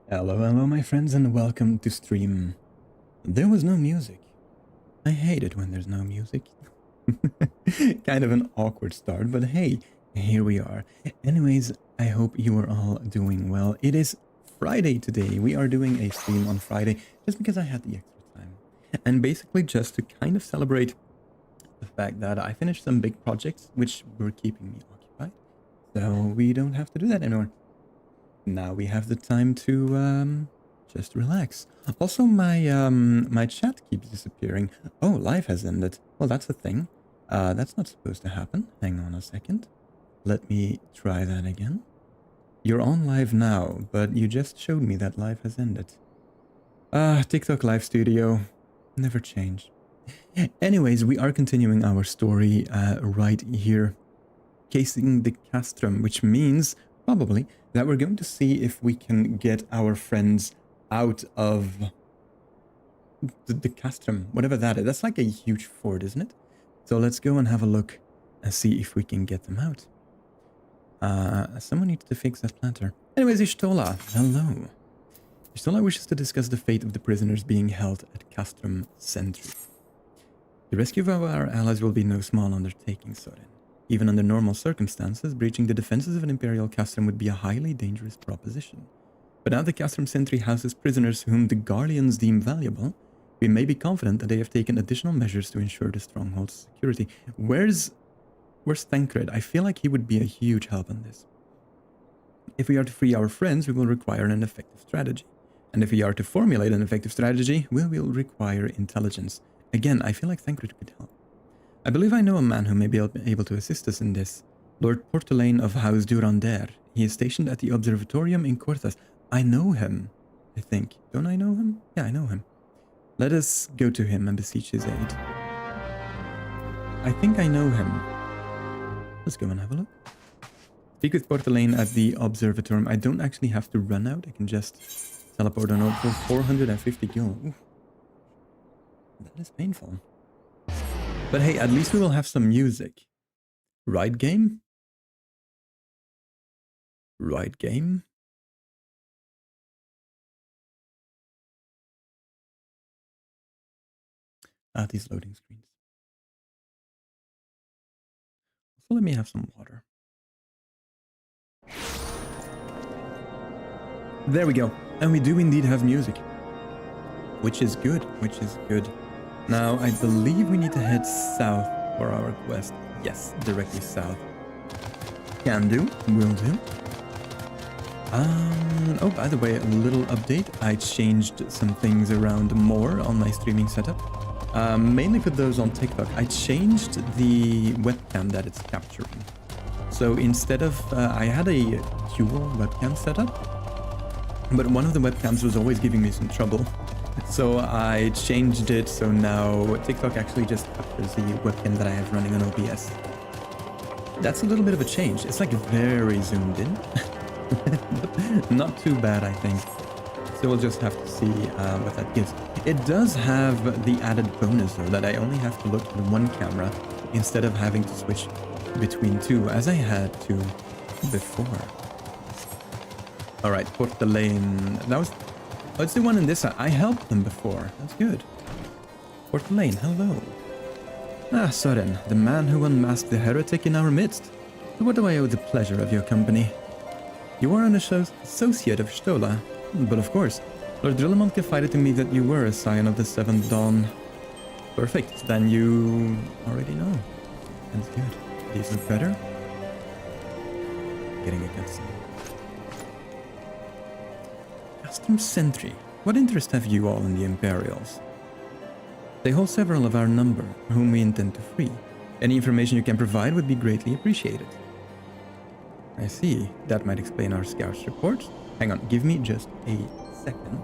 Hello, my friends, and welcome to stream. There was no music. I hate it when there's no music. Kind of an awkward start, but hey, here we are. Anyways, I hope you are all doing well. It is Friday today. We are doing a stream on Friday just because I had the extra time. And basically just to kind of celebrate the fact that I finished some big projects which were keeping me occupied. So we don't have to do that anymore. Now we have the time to just relax. Also, my chat keeps disappearing. Oh, life has ended. Well, that's a thing. That's not supposed to happen. Hang on a second. Let me try that again. You're on live now, but you just showed me that life has ended. TikTok Live Studio. Never change. Anyways, we are continuing our story right here. Casing the castrum, which means probably that we're going to see if we can get our friends out of the castrum, whatever that is. That's like a huge fort, isn't it? So let's go and have a look and see if we can get them out. Someone needs to fix that planter. Anyways, Ishtola, hello. Ishtola wishes to discuss the fate of the prisoners being held at Castrum Sentry. The rescue of our allies will be no small undertaking, Soren. Even under normal circumstances, breaching the defenses of an Imperial castrum would be a highly dangerous proposition. But now the castrum sentry houses prisoners whom the Garleans deem valuable, we may be confident that they have taken additional measures to ensure the stronghold's security. Where's Thancred? I feel like he would be a huge help in this. If we are to free our friends, we will require an effective strategy. And if we are to formulate an effective strategy, we will require intelligence. Again, I feel like Thancred could help. I believe I know a man who may be able to assist us in this. Lord Portelaine of House Durander. He is stationed at the Observatorium in Corthas. I know him, I think. Don't I know him? Yeah, I know him. Let us go to him and beseech his aid. I think I know him. Let's go and have a look. Speak with Portelaine at the Observatorium. I don't actually have to run out. I can just teleport on over 450 gil. Oof. That is painful. But hey, at least we will have some music. Right game? Right game? These loading screens. So let me have some water. There we go. And we do indeed have music. Which is good, which is good. Now, I believe we need to head south for our quest. Yes, directly south. Can do, will do. Oh, by the way, a little update. I changed some things around more on my streaming setup. Mainly for those on TikTok. I changed the webcam that it's capturing. So instead of, I had a dual webcam setup, but one of the webcams was always giving me some trouble. So I changed it, so now TikTok actually just captures the webcam that I have running on OBS. That's a little bit of a change. It's like very zoomed in. Not too bad, I think. So we'll just have to see what that gives. It does have the added bonus, though, that I only have to look at one camera instead of having to switch between two, as I had to before. Alright, Portelaine. That was... Oh, it's the one in this side. I helped them before. That's good. Portelaine, hello. Ah, Soren, the man who unmasked the heretic in our midst. To what do I owe the pleasure of your company? You are an associate of Stola, but of course, Lord Drillemont confided to me that you were a scion of the Seventh Dawn. Perfect, then you already know. That's good. These look better? Getting a cutscene. Castrum Sentry. What interest have you all in the Imperials? They hold several of our number, whom we intend to free. Any information you can provide would be greatly appreciated. I see. That might explain our scout's reports. Hang on, give me just a second.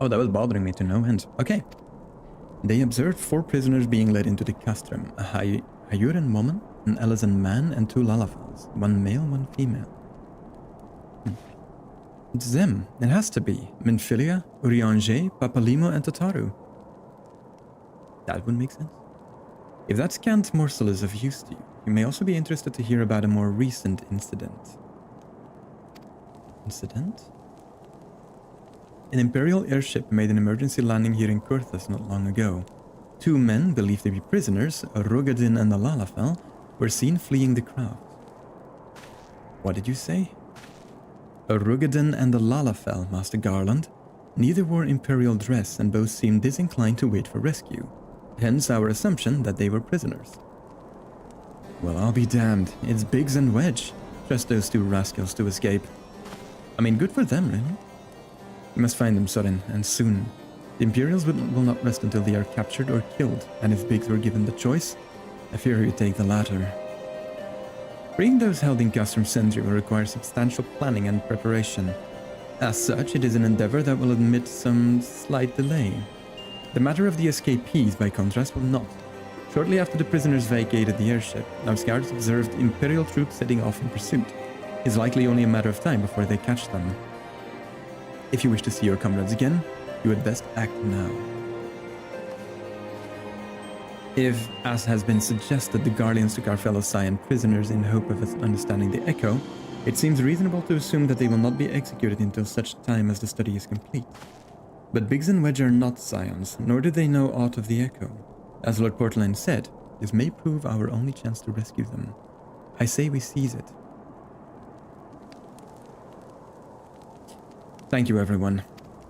Oh, that was bothering me to no end. Okay. They observed 4 prisoners being led into the castrum. A Hyuran woman, an Elysian man, and 2 Lalafals. 1 male, 1 female. It's them. It has to be. Minfilia, Urianger, Papalimo, and Tataru. That would make sense. If that scant morsel is of use to you, you may also be interested to hear about a more recent incident. Incident? An Imperial airship made an emergency landing here in Kurthas not long ago. 2 men, believed to be prisoners, a Rugadin and a Lalafell, were seen fleeing the craft. What did you say? A Rugadin and a Lalafell, Master Garland. Neither wore Imperial dress and both seemed disinclined to wait for rescue. Hence our assumption that they were prisoners. Well, I'll be damned. It's Biggs and Wedge. Trust those 2 rascals to escape. I mean, good for them, really. We must find them, Sorin, and soon. The Imperials will not rest until they are captured or killed, and if Biggs were given the choice, I fear he would take the latter. Freeing those held in Custom Sentry will require substantial planning and preparation. As such, it is an endeavor that will admit some slight delay. The matter of the escapees, by contrast, will not. Shortly after the prisoners vacated the airship, our scouts observed Imperial troops setting off in pursuit. It's likely only a matter of time before they catch them. If you wish to see your comrades again, you had best act now. If, as has been suggested, the Guardians took our fellow Scion prisoners in hope of understanding the Echo, it seems reasonable to assume that they will not be executed until such time as the study is complete. But Biggs and Wedge are not Scions, nor do they know aught of the Echo. As Lord Portland said, this may prove our only chance to rescue them. I say we seize it. Thank you, everyone.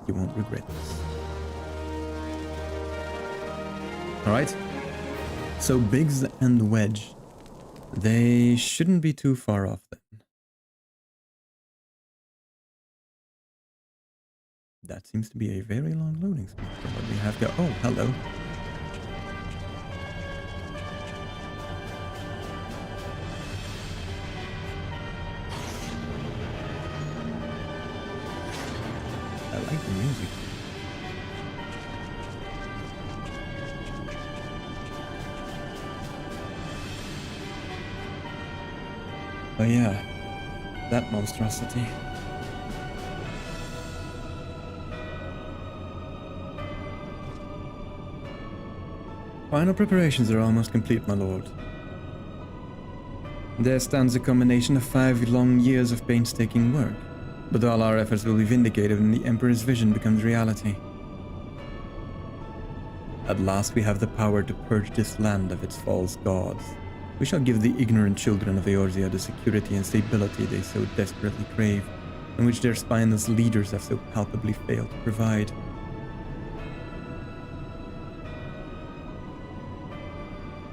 You won't regret this. Alright. So Biggs and Wedge. They shouldn't be too far off then. That seems to be a very long loading speed for what we have got. Oh, hello. I like the music. Oh yeah, that monstrosity. Final preparations are almost complete, my lord. There stands a combination of 5 long years of painstaking work, but all our efforts will be vindicated when the Emperor's vision becomes reality. At last we have the power to purge this land of its false gods. We shall give the ignorant children of Eorzea the security and stability they so desperately crave, and which their spineless leaders have so palpably failed to provide.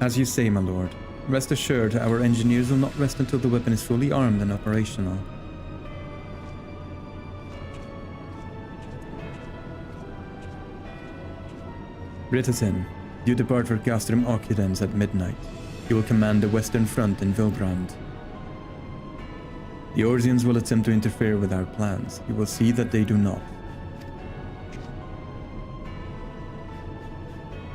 As you say, my lord, rest assured our engineers will not rest until the weapon is fully armed and operational. Ritteten, you depart for Castrum Occupants at midnight. You will command the western front in Vilbrand. The Orzians will attempt to interfere with our plans. You will see that they do not.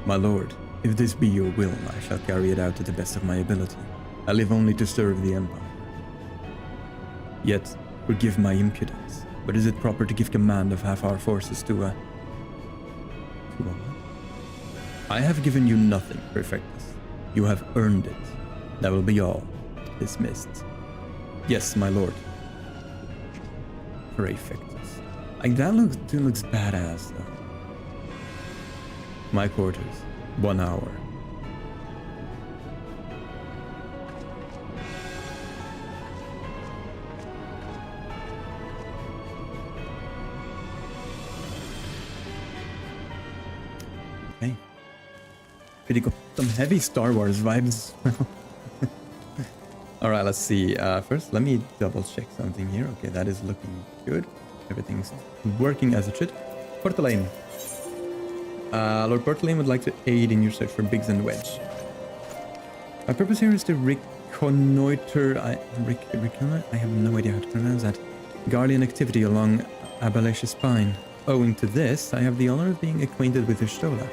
My lord, if this be your will, I shall carry it out to the best of my ability. I live only to serve the Empire. Yet, forgive my impudence, but is it proper to give command of half our forces to a what? I have given you nothing, Perfectus. You have earned it. That will be all. Dismissed. Yes, my lord. Perfectus. Like, that looks badass, though. My quarters. 1 hour. Okay. Pretty cool. Some heavy Star Wars vibes. Alright, let's see. First, let me double check something here. Okay, that is looking good. Everything's working as it should. Portalain. Lord Portalain would like to aid in your search for Biggs and Wedge. My purpose here is to reconnoiter... I have no idea how to pronounce that. Guardian activity along Abalesh's spine. Owing to this, I have the honor of being acquainted with Ishtola.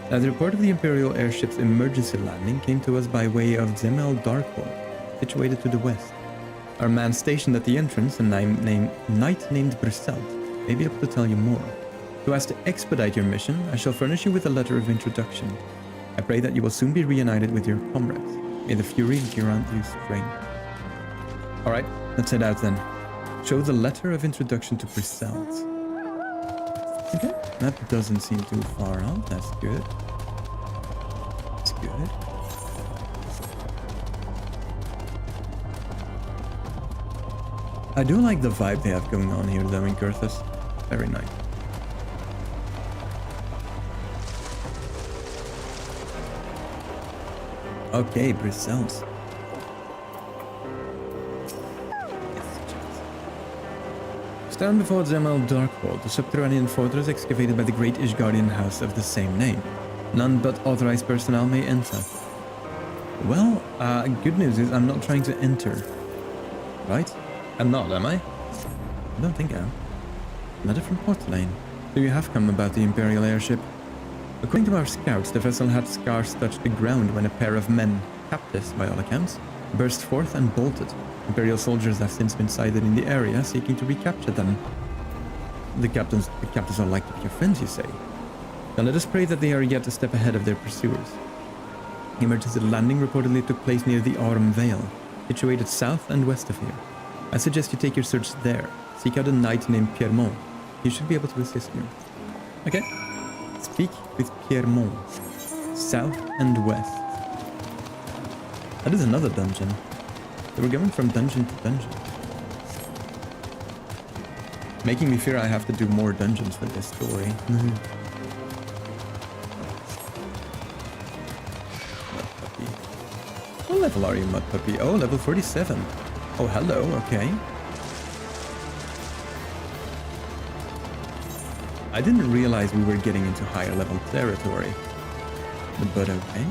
The report of the Imperial airship's emergency landing came to us by way of Zemel Darkhold, situated to the west. Our man stationed at the entrance, a knight named Brisselt, may be able to tell you more. So as to expedite your mission, I shall furnish you with a letter of introduction. I pray that you will soon be reunited with your comrades. May the fury grant you strength. Alright, let's head out then. Show the letter of introduction to Brisells. Okay, that doesn't seem too far out. That's good. That's good. I do like the vibe they have going on here though in Gurthas. Very nice. Okay, Brisells. Stand before Zemel Darkhold, the subterranean fortress excavated by the great Ishgardian house of the same name. None but authorized personnel may enter. Well, good news is I'm not trying to enter. Right? I'm not, am I? I don't think I am. Letter from Portland. So you have come about the Imperial airship. According to our scouts, the vessel had scarce touched the ground when a pair of men, captives by all accounts, burst forth and bolted. Imperial soldiers have since been sighted in the area, seeking to recapture them. The captains are like to be your friends, you say? Then let us pray that they are yet a step ahead of their pursuers. Emergency landing reportedly took place near the Aurum Vale, situated south and west of here. I suggest you take your search there. Seek out a knight named Piermont. He should be able to assist you. Okay. Speak with Piermont. South and west. That is another dungeon. So we're going from dungeon to dungeon. Making me fear I have to do more dungeons for this story. Mud Puppy. What level are you, Mud Puppy? Oh, level 47. Oh, hello, okay. I didn't realize we were getting into higher level territory. But okay.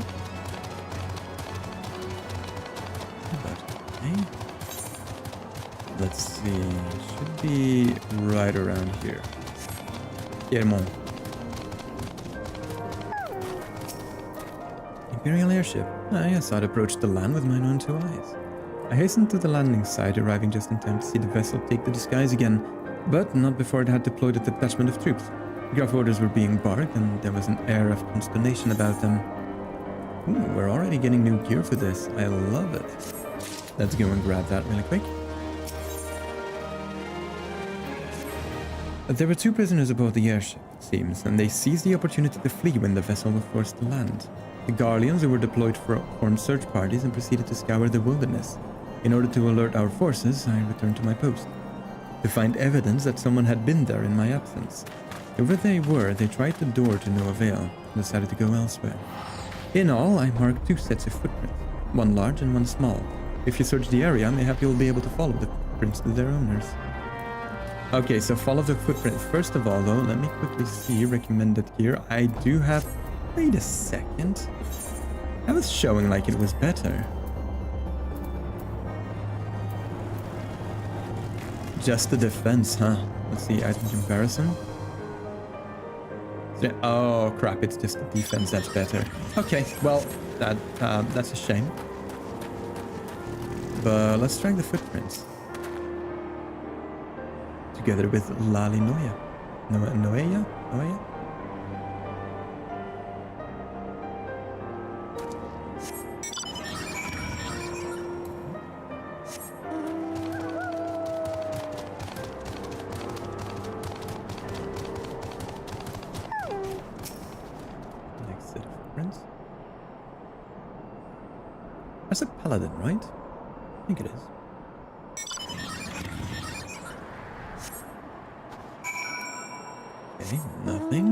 Okay. Let's see. Should be right around here. Piermont. Imperial airship. I saw it approach the land with mine own two eyes. I hastened to the landing site, arriving just in time to see the vessel take the disguise again, but not before it had deployed a detachment of troops. Gruff orders were being barked, and there was an air of consternation about them. Ooh, we're already getting new gear for this. I love it. Let's go and grab that really quick. There were two prisoners aboard the airship, it seems, and they seized the opportunity to flee when the vessel was forced to land. The Garleans, who were deployed formed search parties and proceeded to scour the wilderness. In order to alert our forces, I returned to my post, to find evidence that someone had been there in my absence. Whoever they were, they tried the door to no avail, and decided to go elsewhere. In all, I marked 2 sets of footprints, one large and one small. If you search the area, mayhap you'll be able to follow the footprints to their owners. Okay, so follow the footprint. First of all, though, let me quickly see recommended gear. I do have... Wait a second. I was showing like it was better. Just the defense, huh? Let's see, item comparison. Oh crap, it's just the defense that's better. Okay, well, that's a shame. But let's track the footprints. Together with Lali Noya. Noeya? Next set of footprints. That's a paladin, right? I think it is. Okay, nothing.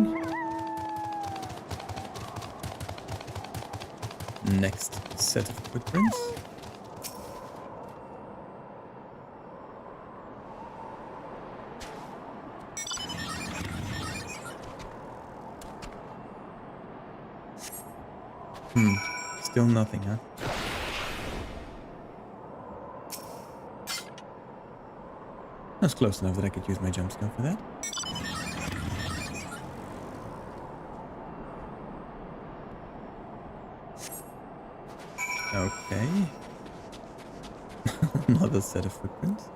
Next set of footprints. Still nothing, huh? That's close enough that I could use my jump skill for that. Okay. Another set of footprints.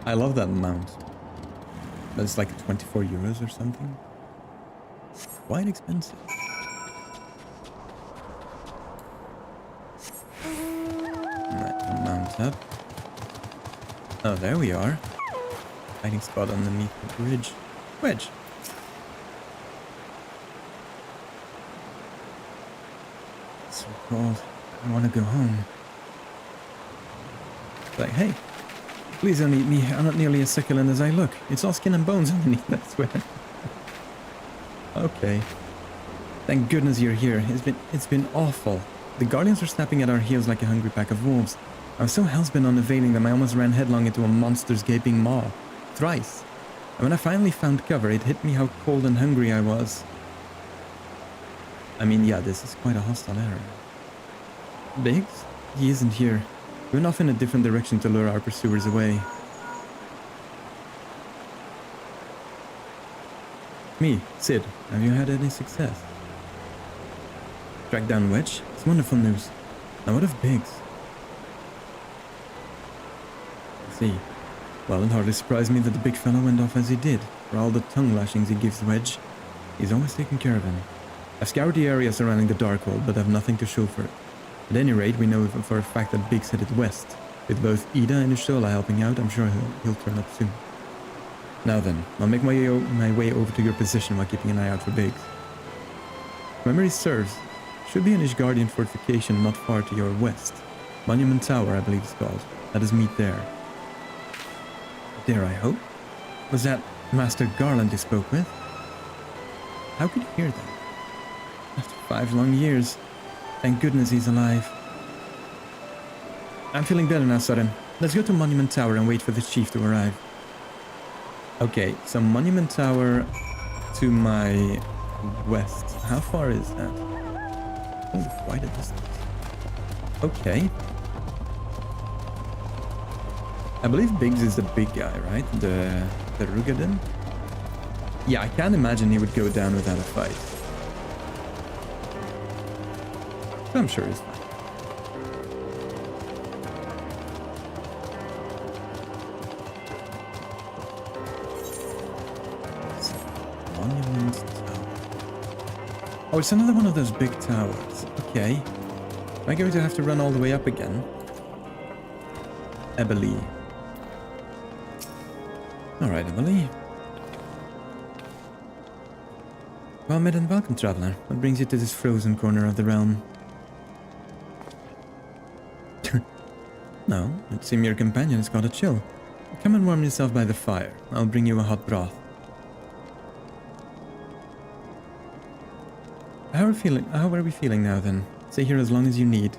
I love that mount. But it's like 24 euros or something. Quite expensive. Alright, mount up. Oh, there we are. Hiding spot underneath the bridge. Wedge. It's so cold. I want to go home. Like, hey, please don't eat me. I'm not nearly as succulent as I look. It's all skin and bones underneath, I swear. Okay. Thank goodness you're here. It's been awful. The Guardians were snapping at our heels like a hungry pack of wolves. I was so hellbent on evading them I almost ran headlong into a monster's gaping maw. Thrice. And when I finally found cover, it hit me how cold and hungry I was. I mean, yeah, this is quite a hostile area. Biggs? He isn't here. We went off in a different direction to lure our pursuers away. Me, Sid. Have you had any success? Track down Wedge? It's wonderful news. Now what of Biggs? I see. Well, it hardly surprised me that the big fellow went off as he did. For all the tongue lashings he gives Wedge, he's always taken care of him. I've scoured the area surrounding the Darkhold, but have nothing to show for it. At any rate, we know for a fact that Biggs headed west. With both Ida and Ushola helping out, I'm sure he'll turn up soon. Now then, I'll make my way over to your position while keeping an eye out for Biggs. If memory serves, should be an Ishgardian fortification not far to your west. Monument Tower, I believe it's called. Let us meet there. There, I hope? Was that Master Garland you spoke with? How could you hear that? After 5 long years. Thank goodness he's alive. I'm feeling better now, Sudden. Let's go to Monument Tower and wait for the chief to arrive. Okay, so Monument Tower to my west. How far is that? Oh, quite a distance. Okay. I believe Biggs is the big guy, right? The Rugadin? Yeah, I can't imagine he would go down without a fight. So I'm sure he's fine. Monument Tower. Oh, it's another one of those big towers. Okay. Am I going to have to run all the way up again? Emily. Alright, Emily. Well met and welcome, traveler. What brings you to this frozen corner of the realm? No, it seems your companion has got a chill. Come and warm yourself by the fire. I'll bring you a hot broth. How are we feeling now then? Stay here as long as you need.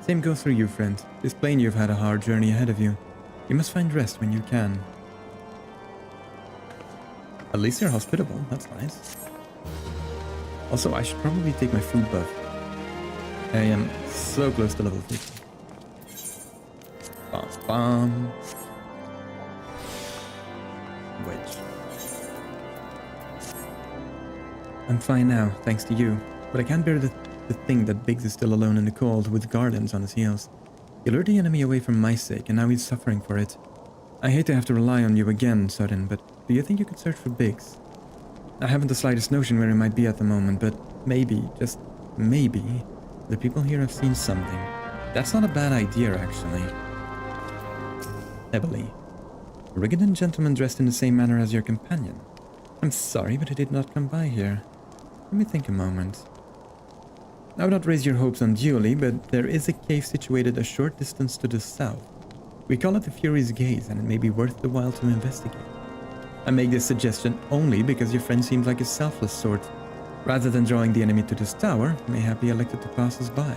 Same goes for you, friend. It's plain you've had a hard journey ahead of you. You must find rest when you can. At least you're hospitable, that's nice. Also, I should probably take my food buff. I am so close to level 50. Bomb, bomb. Wedge. I'm fine now, thanks to you. But I can't bear the thing that Biggs is still alone in the cold with guardians on his heels. He lured the enemy away for my sake, and now he's suffering for it. I hate to have to rely on you again, Sudden, but do you think you could search for Biggs? I haven't the slightest notion where he might be at the moment, but maybe, just maybe, the people here have seen something. That's not a bad idea, actually. Ebony. A Rigadan gentleman dressed in the same manner as your companion. I'm sorry, but he did not come by here. Let me think a moment. I would not raise your hopes unduly, but there is a cave situated a short distance to the south. We call it the Fury's Gaze, and it may be worth the while to investigate. I make this suggestion only because your friend seems like a selfless sort. Rather than drawing the enemy to this tower, mayhap he elected to pass us by.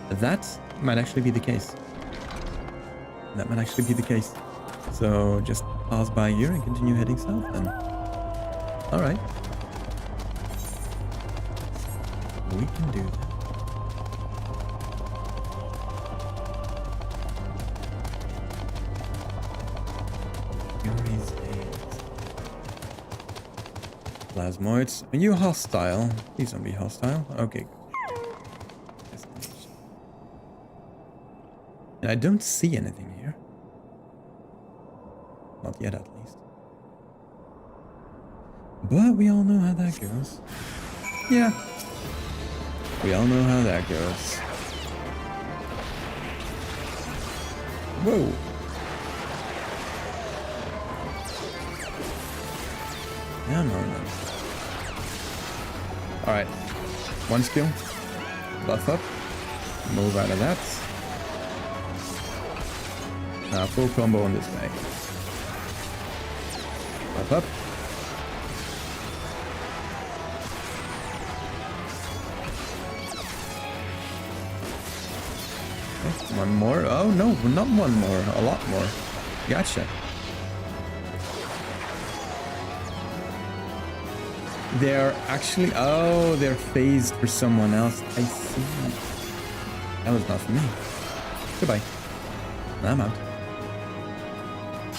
That might actually be the case. That might actually be the case. So just pass by here and continue heading south then. Alright. We can do that. Fury's Gaze. Plasmoids. Are you hostile? Please don't be hostile. Okay. And I don't see anything here. Not yet, at least. But we all know how that goes. Yeah. We all know how that goes. Whoa. Yeah, no. Alright. One skill. Buff up. Move out of that. Now full combo on this guy. Buff up. Okay, one more. Oh no, not one more. A lot more. Gotcha. They're actually... Oh, they're phased for someone else. I see. That was not for me. Goodbye. I'm out.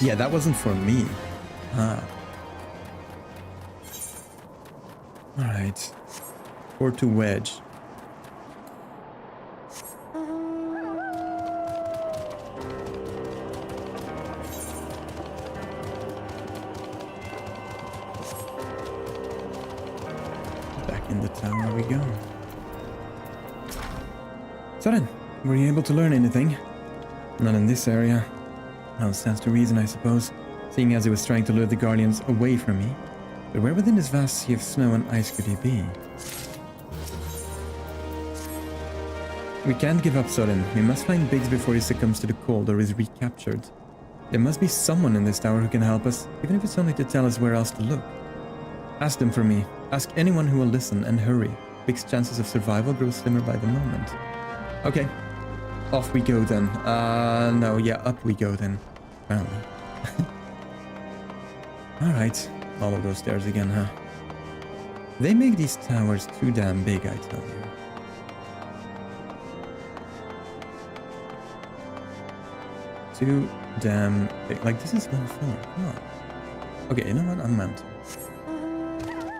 Yeah, that wasn't for me. Ah. Alright. Or to wedge. In the tower we go. So then, were you able to learn anything? Not in this area. Well, stands to reason, I suppose, seeing as he was trying to lure the Guardians away from me. But where within this vast sea of snow and ice could he be? We can't give up, Soren. We must find Biggs before he succumbs to the cold or is recaptured. There must be someone in this tower who can help us, even if it's only to tell us where else to look. Ask them for me. Ask anyone who will listen, and hurry. Big's chances of survival grow slimmer by the moment. Okay. Off we go then. No, yeah, up we go then. Apparently. Alright. All of those stairs again, huh? They make these towers too damn big, I tell you. Too damn big. Like, this is 1 floor. Come on. Okay, you know what? I'm mounting.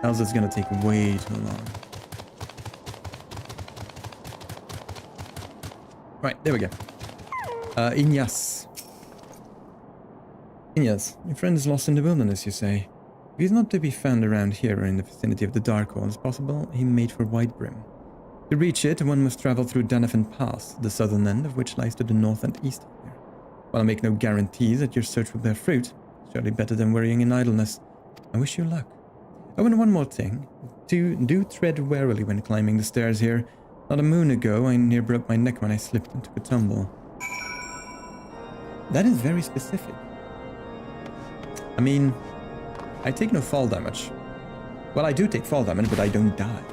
Else it's gonna take way too long. Right, there we go. Inyas. Inyas, your friend is lost in the wilderness, you say. If he's not to be found around here or in the vicinity of the Darkhold, it's possible he made for Whitebrim. To reach it, one must travel through Danafin Pass, the southern end of which lies to the north and east of here. While I make no guarantees that your search will bear fruit, surely better than worrying in idleness. I wish you luck. Oh, and one more thing. Do tread warily when climbing the stairs here. Not a moon ago, I near broke my neck when I slipped and took a tumble. That is very specific. I mean, I take no fall damage. Well, I do take fall damage, but I don't die.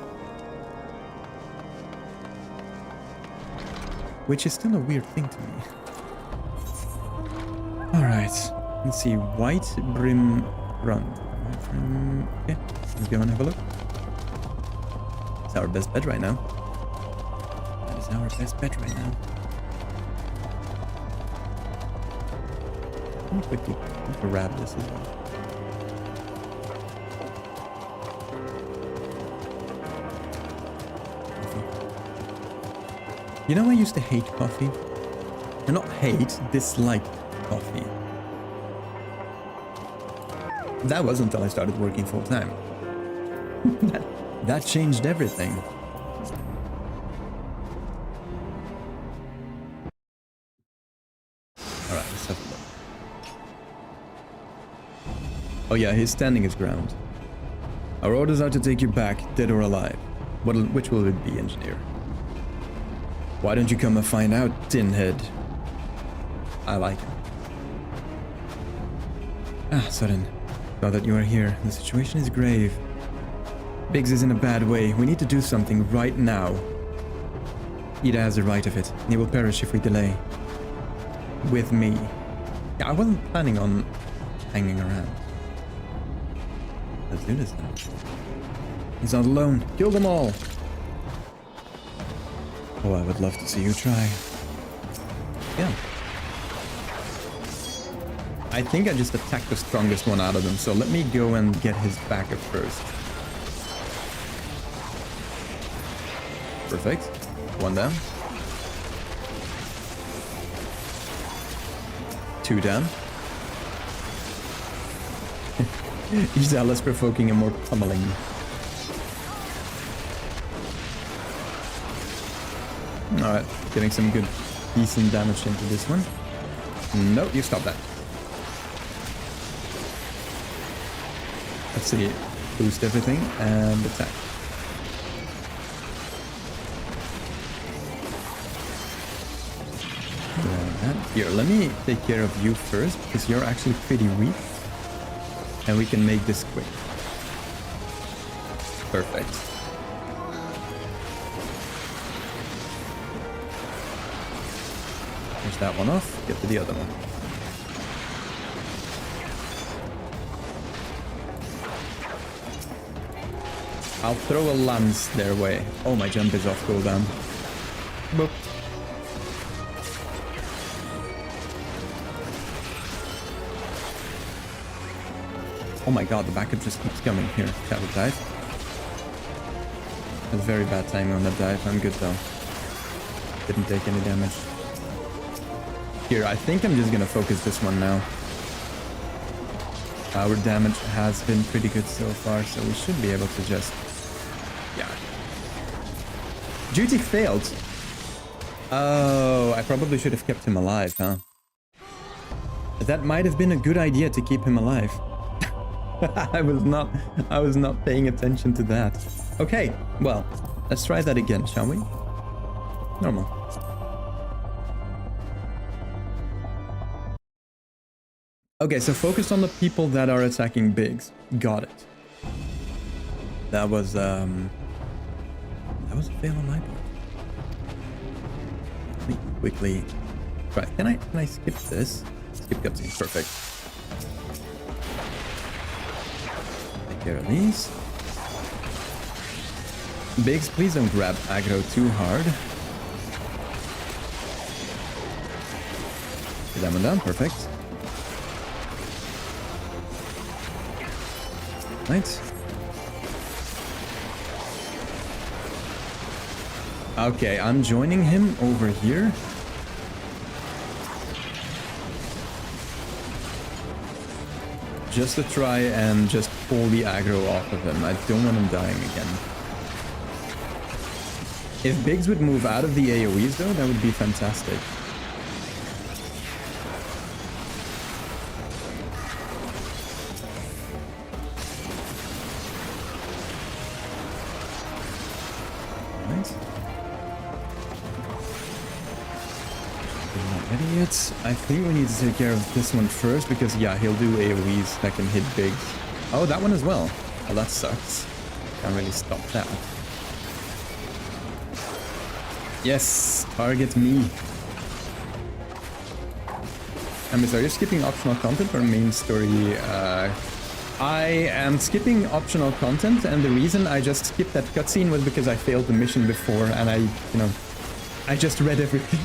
Which is still a weird thing to me. Alright, let's see. Whitebrim Run. Okay, let's go and have a look. It's our best bet right now. That is our best bet right now. Let me quickly grab this as well. You know, I used to hate coffee. And not hate, dislike coffee. That was until I started working full time. that changed everything. Alright, let's have a look. Oh yeah, he's standing his ground. Our orders are to take you back, dead or alive. Which will it be, engineer? Why don't you come and find out, tinhead? I like him. Ah, Sudden. Now that you are here, the situation is grave. Biggs is in a bad way. We need to do something right now. Ida has the right of it. He will perish if we delay. With me. Yeah, I wasn't planning on hanging around. Let's do this then. He's not alone. Kill them all. Oh, I would love to see you try. Yeah. I think I just attacked the strongest one out of them, so let me go and get his back up first. Perfect. One down. 2 down. Either less provoking and more pummeling. Alright, getting some good, decent damage into this one. No, you stop that. Let's see. Boost everything and attack. Here, let me take care of you first, because you're actually pretty weak. And we can make this quick. Perfect. Finish that one off, get to the other one. I'll throw a lance their way. Oh, my jump is off cooldown. Boop. Oh my god, the backup just keeps coming. Here, shadow dive. That's very bad timing on that dive. I'm good though. Didn't take any damage. Here, I think I'm just gonna focus this one now. Our damage has been pretty good so far, so we should be able to just... Yeah. Duty failed. Oh, I probably should have kept him alive, huh? That might have been a good idea to keep him alive. I was not paying attention to that. Okay, well, let's try that again, shall we? Normal. Okay, so focus on the people that are attacking bigs. Got it. That was a fail on my part. Let me quickly try. Can I skip this? Skip cutscene, perfect. Take care of these. Bigs, please don't grab aggro too hard. Get that one down, perfect. Right. Okay, I'm joining him over here. Just to try and just pull the aggro off of him. I don't want him dying again. If Biggs would move out of the AoEs though, that would be fantastic. Idiots. I think we need to take care of this one first because, yeah, he'll do AoEs that can hit Biggs. Oh, that one as well. Oh, that sucks. Can't really stop that. Yes, target me. Are you skipping optional content or main story? I am skipping optional content, and the reason I just skipped that cutscene was because I failed the mission before, and I just read everything.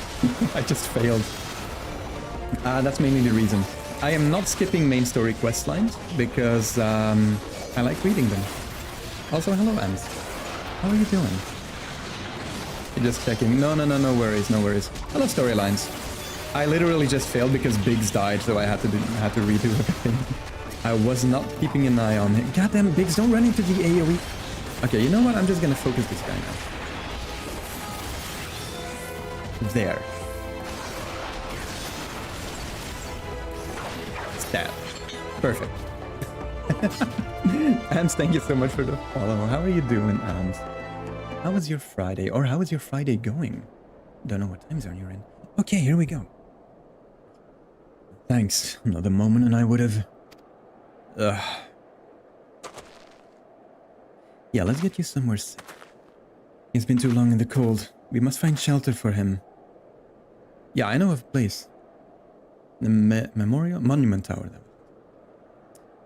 I just failed. That's mainly the reason. I am not skipping main story quest lines because I like reading them. Also, hello, Ants. How are you doing? You're just checking. No worries, no worries. Hello, storylines. I literally just failed because Biggs died, so I had to redo everything. I was not keeping an eye on him. Goddamn, Biggs, don't run into the AoE. Okay, you know what? I'm just gonna focus this guy now. There. Stab. Perfect. Ants, thank you so much for the follow. How are you doing, Ants? How was your Friday? Or how is your Friday going? Don't know what time zone you're in. Okay, here we go. Thanks. Another moment and I would have... Yeah, let's get you somewhere safe. He's been too long in the cold. We must find shelter for him. Yeah, I know of a place. The Memorial Monument Tower.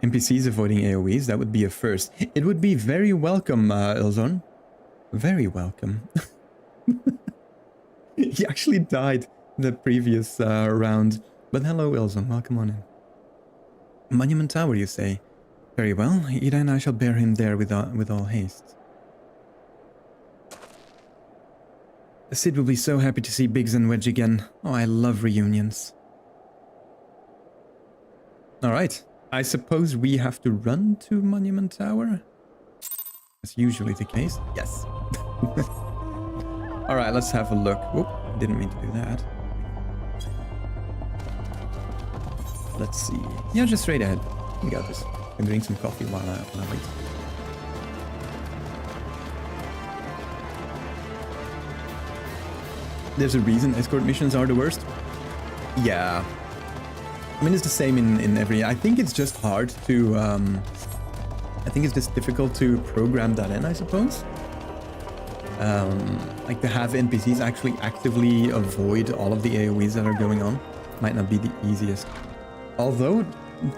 NPCs avoiding AoEs, that would be a first. It would be very welcome, Ilzon. Very welcome. He actually died the previous round. But hello, Ilzon, welcome on in. Monument Tower, you say? Very well, Ida and I shall bear him there with all haste. Sid will be so happy to see Biggs and Wedge again. Oh, I love reunions. Alright, I suppose we have to run to Monument Tower? That's usually the case. Yes. Alright, let's have a look. Whoop, didn't mean to do that. Let's see. Yeah, just straight ahead. We got this. I'm drink some coffee while I wait. There's a reason escort missions are the worst. Yeah. I mean, it's the same in every... I think it's just hard to... I think it's just difficult to program that in, I suppose. Like to have NPCs actually actively avoid all of the AoEs that are going on might not be the easiest. Although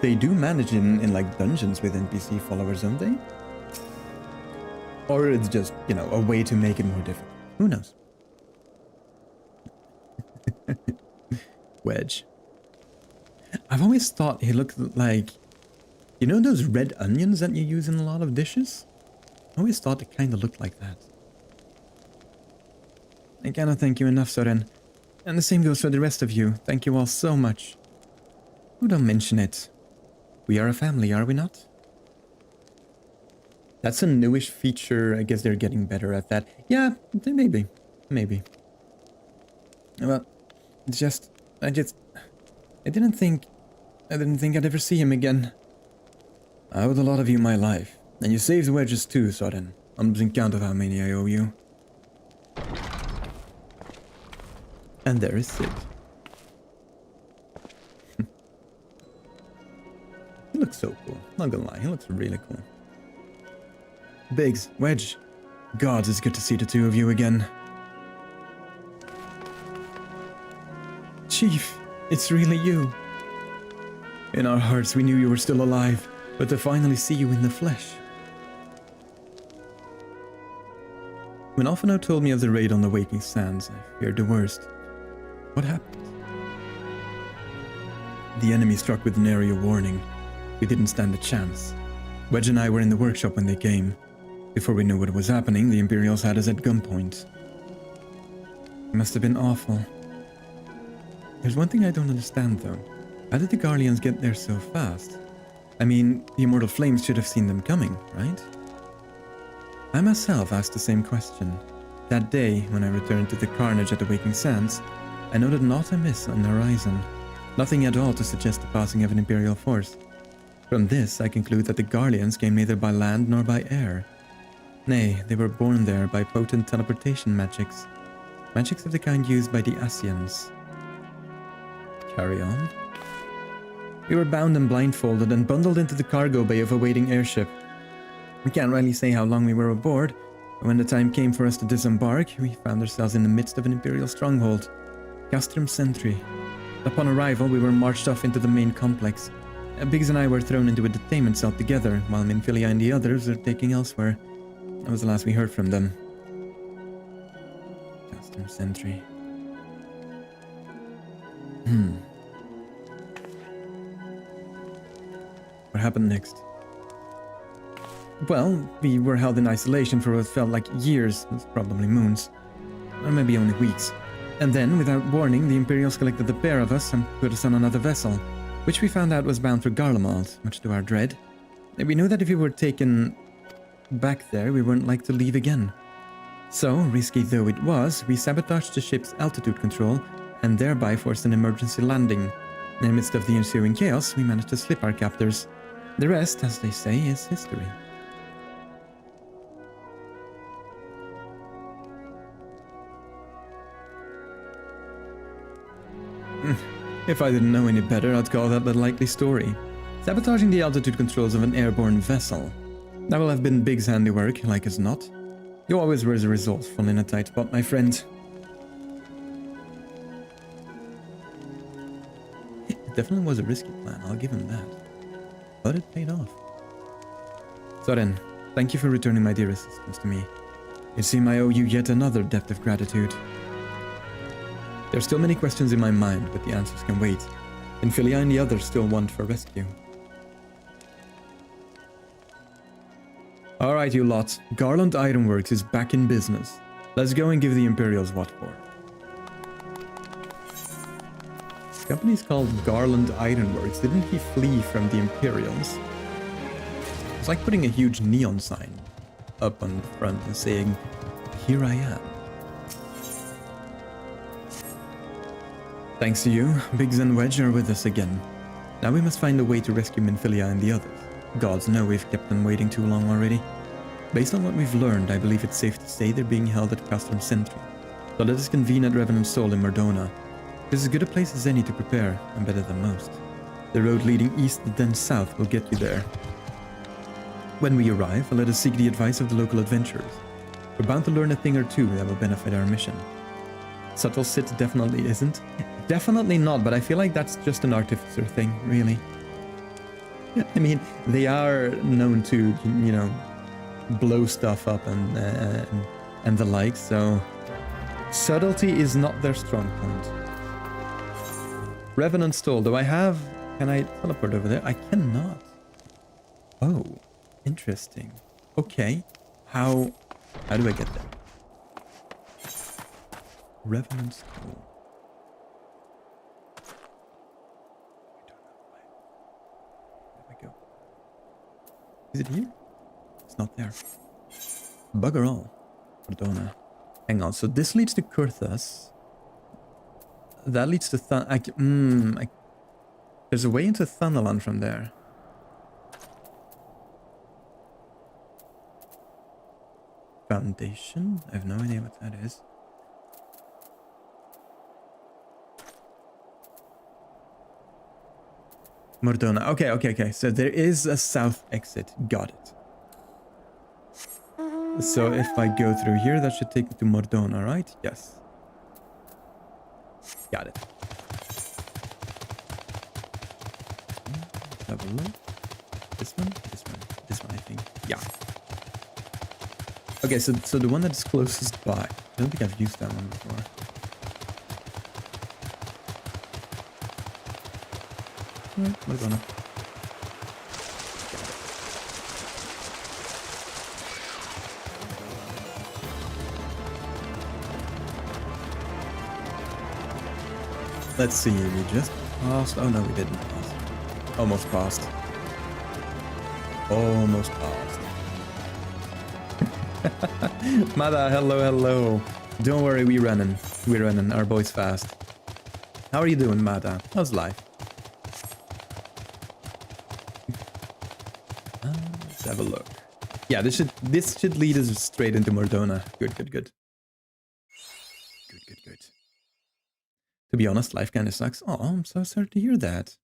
they do manage in like dungeons with NPC followers, don't they? Or it's just, you know, a way to make it more difficult. Who knows? Wedge. I've always thought he looked like... You know those red onions that you use in a lot of dishes? I always thought it kind of looked like that. I cannot thank you enough, Soren. And the same goes for the rest of you. Thank you all so much. Oh, don't mention it. We are a family, are we not? That's a newish feature. I guess they're getting better at that. Yeah, maybe. Maybe. Well, it's just... I didn't think I'd ever see him again. I owed a lot of you my life. And you saved Wedges too, Soren. I'm losing count of how many I owe you. And there is Sid. He looks so cool. Not gonna lie, he looks really cool. Biggs, Wedge. God, it's good to see the two of you again. Chief, it's really you. In our hearts, we knew you were still alive, but to finally see you in the flesh. When Alphino told me of the raid on the Waking Sands, I feared the worst. What happened? The enemy struck with an area warning. We didn't stand a chance. Wedge and I were in the workshop when they came. Before we knew what was happening, the Imperials had us at gunpoint. It must have been awful. There's one thing I don't understand, though. How did the Garleans get there so fast? I mean, the Immortal Flames should have seen them coming, right? I myself asked the same question. That day, when I returned to the carnage at the Waking Sands, I noted naught amiss on the horizon. Nothing at all to suggest the passing of an Imperial force. From this, I conclude that the Garleans came neither by land nor by air. Nay, they were born there by potent teleportation magics. Magics of the kind used by the Asians. Carry on. We were bound and blindfolded and bundled into the cargo bay of a waiting airship. We can't really say how long we were aboard, but when the time came for us to disembark, we found ourselves in the midst of an Imperial stronghold, Castrum Sentry. Upon arrival, we were marched off into the main complex. Biggs and I were thrown into a detainment cell together, while Minfilia and the others were taken elsewhere. That was the last we heard from them. Castrum Sentry. What happened next? Well, we were held in isolation for what felt like years, probably moons, or maybe only weeks. And then, without warning, the Imperials collected the pair of us and put us on another vessel, which we found out was bound for Garlemald, much to our dread. And we knew that if we were taken back there, we weren't like to leave again. So, risky though it was, we sabotaged the ship's altitude control and thereby forced an emergency landing. In the midst of the ensuing chaos, we managed to slip our captors. The rest, as they say, is history. If I didn't know any better, I'd call that the likely story. Sabotaging the altitude controls of an airborne vessel. That will have been Big's handiwork, like as not. You always were resourceful in a tight spot, my friend. It definitely was a risky plan, I'll give him that. But it paid off. Soren, thank you for returning my dear assistance to me. It seems I owe you yet another debt of gratitude. There are still many questions in my mind, but the answers can wait. And Philia and the others still want for rescue. Alright, you lot. Garland Ironworks is back in business. Let's go and give the Imperials what for. company's called Garland Ironworks. Didn't he flee from the Imperials? It's like putting a huge neon sign up on the front and saying, "Here I am." Thanks to you, Biggs and Wedge are with us again. Now we must find a way to rescue Minfilia and the others. Gods know we've kept them waiting too long already. Based on what we've learned, I believe it's safe to say they're being held at Custom Sentry. So let us convene at Revenant's Soul in Mordona. This is as good a place as any to prepare, and better than most. The road leading east then south will get you there. When we arrive, let us seek the advice of the local adventurers. We're bound to learn a thing or two that will benefit our mission. Subtle Sit definitely isn't. Definitely not, but I feel like that's just an artificer thing, really. I mean, they are known to, you know, blow stuff up and the like, so subtlety is not their strong point. Revenant Stall, do I have... Can I teleport over there? I cannot. Oh, interesting. Okay, how do I get there? Revenant Stall. Is it here? It's not there. Bugger all. Mordona. Hang on, so this leads to Kurthas. That leads to there's a way into Thanalan from there. Foundation? I have no idea what that is. Mordona. Okay. So there is a south exit. Got it. So if I go through here, that should take me to Mordona, right? Yes. Got it. Let's have a look. This one, I think. Yeah. Okay, so the one that's closest by. I don't think I've used that one before. Mordona. Let's see, we just passed. Oh no, we didn't pass. Almost passed. Almost passed. Mada, hello. Don't worry, we're running. Our boy's fast. How are you doing, Mada? How's life? Let's have a look. Yeah, this should lead us straight into Mordona. Good. To be honest, life kind of sucks. Oh, I'm so sorry to hear that.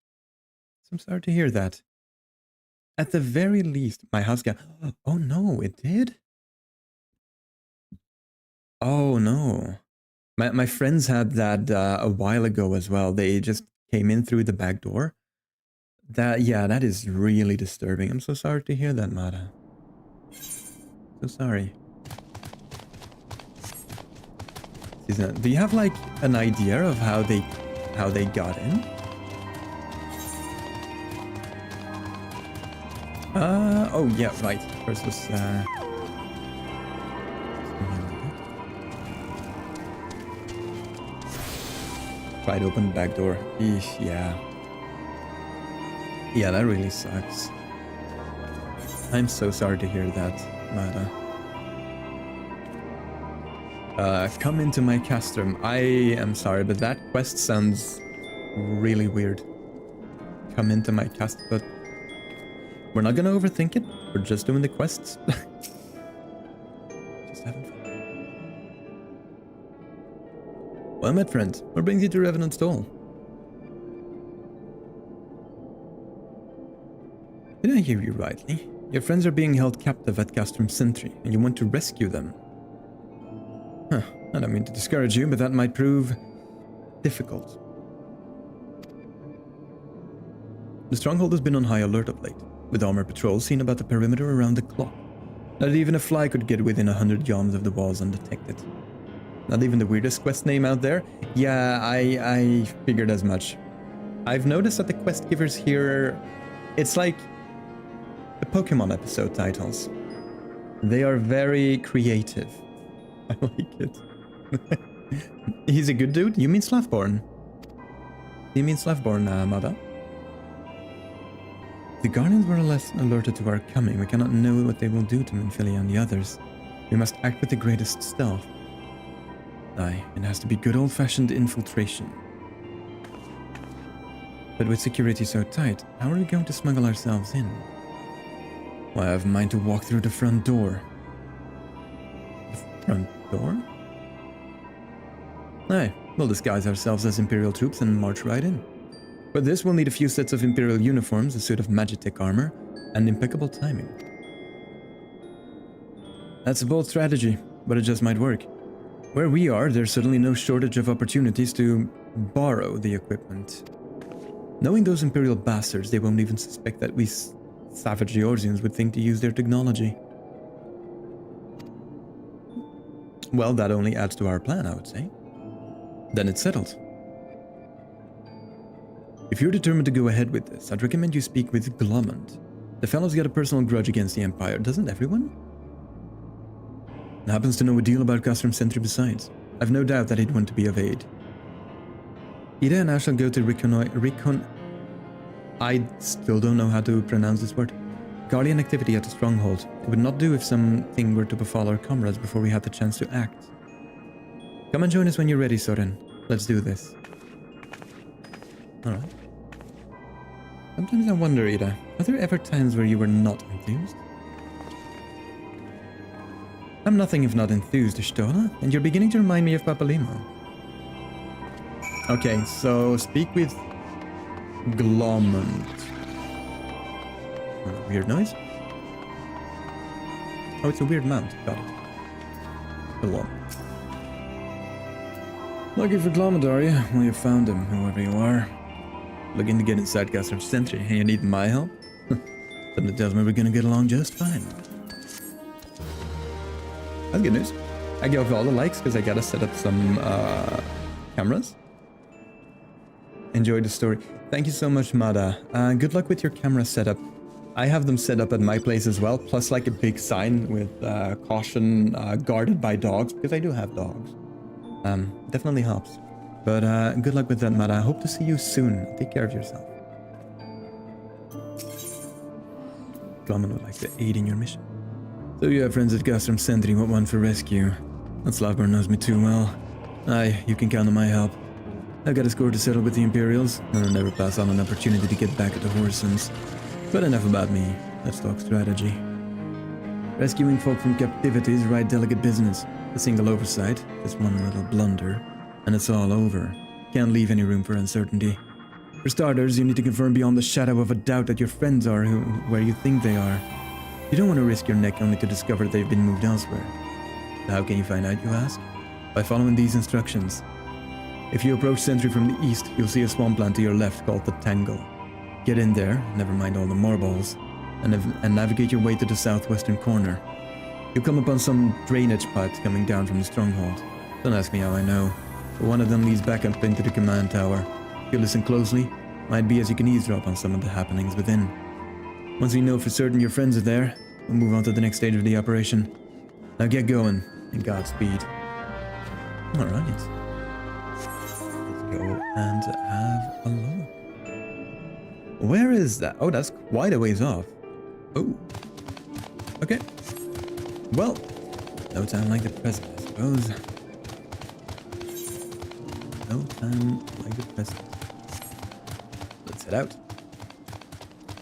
At the very least, my house got... Oh no, it did? Oh no. My friends had that a while ago as well. They just came in through the back door. That is really disturbing. I'm so sorry to hear that, Mara. So sorry. Do you have like an idea of how they got in? Oh yeah, right. First was try to open the back door. Eesh, yeah. Yeah, that really sucks. I'm so sorry to hear that, Mara. Come into my castrum. I am sorry, but that quest sounds really weird. Come into my cast, but we're not gonna overthink it. We're just doing the quests. Just having fun. Well met, friend. What brings you to Revenant Stall? Did I hear you rightly? Your friends are being held captive at Castrum Sentry, and you want to rescue them. Huh, I don't mean to discourage you, but that might prove difficult. The stronghold has been on high alert of late, with armored patrols seen about the perimeter around the clock. Not even a fly could get within 100 yards of the walls undetected. Not even the weirdest quest name out there? Yeah, I figured as much. I've noticed that the quest givers here, it's like the Pokemon episode titles. They are very creative. I like it. He's a good dude? You mean Slathborn? Do you mean Slavborn, Mada? The Guardians were less alerted to our coming. We cannot know what they will do to Minfilia and the others. We must act with the greatest stealth. Aye, it has to be good old-fashioned infiltration. But with security so tight, how are we going to smuggle ourselves in? Well, I have a mind to walk through the front door. The front door? Aye, we'll disguise ourselves as Imperial troops and march right in. For this, we'll need a few sets of Imperial uniforms, a suit of Magitech armor, and impeccable timing. That's a bold strategy, but it just might work. Where we are, there's certainly no shortage of opportunities to borrow the equipment. Knowing those Imperial bastards, they won't even suspect that we savage Eorzeans would think to use their technology. Well, that only adds to our plan, I would say. Then it's settled. If you're determined to go ahead with this, I'd recommend you speak with Glomond. The fellow's got a personal grudge against the Empire, doesn't everyone? And happens to know a deal about Castrum Sentry besides. I've no doubt that he'd want to be of aid. Ida and I shall go to I still don't know how to pronounce this word. Guardian activity at the stronghold. It would not do if something were to befall our comrades before we had the chance to act. Come and join us when you're ready, Soren. Let's do this. Alright. Sometimes I wonder, Ida, are there ever times where you were not enthused? I'm nothing if not enthused, Stola, and you're beginning to remind me of Papalimo. Okay, so speak with Glomond. Weird noise? Oh, it's a weird mount. Got it. Glomond. Looking for Glomond, are you? Well, you found him, whoever you are. Looking to get inside Castrum Sentry, and you need my help? Something tells me we're gonna get along just fine. That's good news. I give all the likes because I gotta set up some cameras. Enjoy the story. Thank you so much, Mada. Good luck with your camera setup. I have them set up at my place as well, plus like a big sign with caution guarded by dogs, because I do have dogs. Definitely helps. But good luck with that, Mada. I hope to see you soon. Take care of yourself. Glomond would like to aid in your mission. So you have friends at Castrum Sentry, what one for rescue? That Slavborn knows me too well. Aye, you can count on my help. I've got a score to settle with the Imperials, and I'll never pass on an opportunity to get back at the Horsons. But enough about me. Let's talk strategy. Rescuing folk from captivity is right delicate business. A single oversight, just one little blunder, and it's all over. Can't leave any room for uncertainty. For starters, you need to confirm beyond the shadow of a doubt that your friends are where you think they are. You don't want to risk your neck only to discover they've been moved elsewhere. So how can you find out, you ask? By following these instructions. If you approach Sentry from the east, you'll see a swampland to your left called the Tangle. Get in there, never mind all the marbles, and navigate your way to the southwestern corner. You'll come upon some drainage pipes coming down from the stronghold. Don't ask me how I know, but one of them leads back up into the command tower. If you listen closely, might be as you can eavesdrop on some of the happenings within. Once we know for certain your friends are there, we'll move on to the next stage of the operation. Now get going, and Godspeed. Alright. Let's go and have a look. Where is that? Oh, that's quite a ways off. Oh. Okay. Well, no time like the present, I suppose. No time like the present. Let's head out.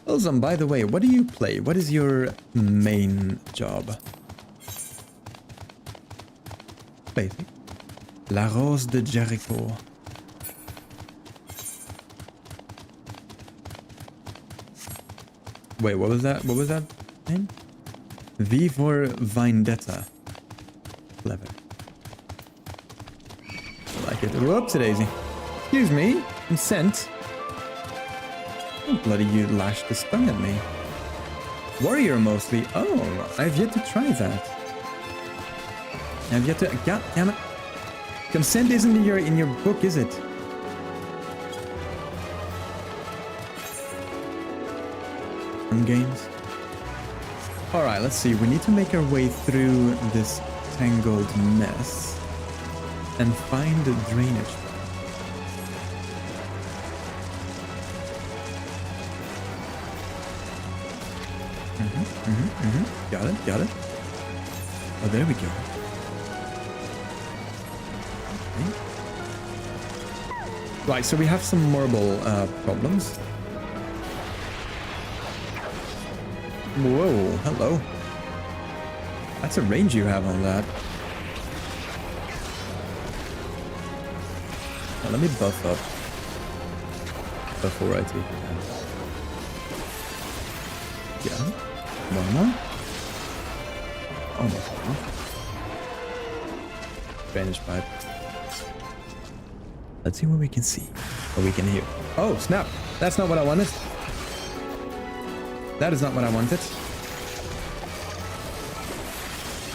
Doublezone, by the way, what do you play? What is your main job? Basic. La Rose de Jericho. Wait, what was that? What was that name? V for Vendetta. Clever. I like it. Whoops, daisy. Excuse me. Consent. Oh, bloody you lashed the stung at me. Warrior mostly. Oh, I've yet to try that. I've yet to. God damn it. Consent isn't in your book, is it? Games. Alright, let's see. We need to make our way through this tangled mess and find a drainage. Got it, got it. Oh, there we go. Okay. Right, so we have some marble problems. Whoa, hello. That's a range you have on that. Now, let me buff up before I take it down. Yeah. One more. Almost one. Drainage pipe. Let's see what we can see. What we can hear. Oh, snap. That's not what I wanted. That is not what I wanted.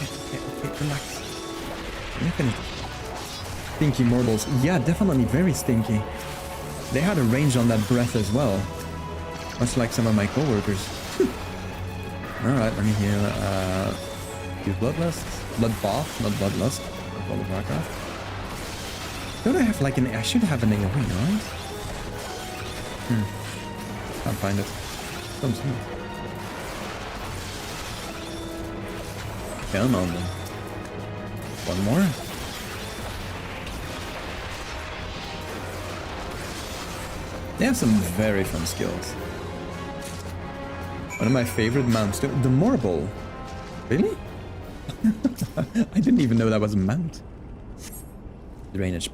Okay, relax. Stinky marbles. Yeah, definitely very stinky. They had a range on that breath as well. Much like some of my coworkers. Alright, let me heal. Do bloodlust? Bloodbath, not bloodlust. World of Warcraft. Don't I have like an... I should have an AoE, right? Can't find it. Don't see it. Come on then. One more. They have some very fun skills. One of my favorite mounts, the marble. Really? I didn't even know that was a mount. Drainage.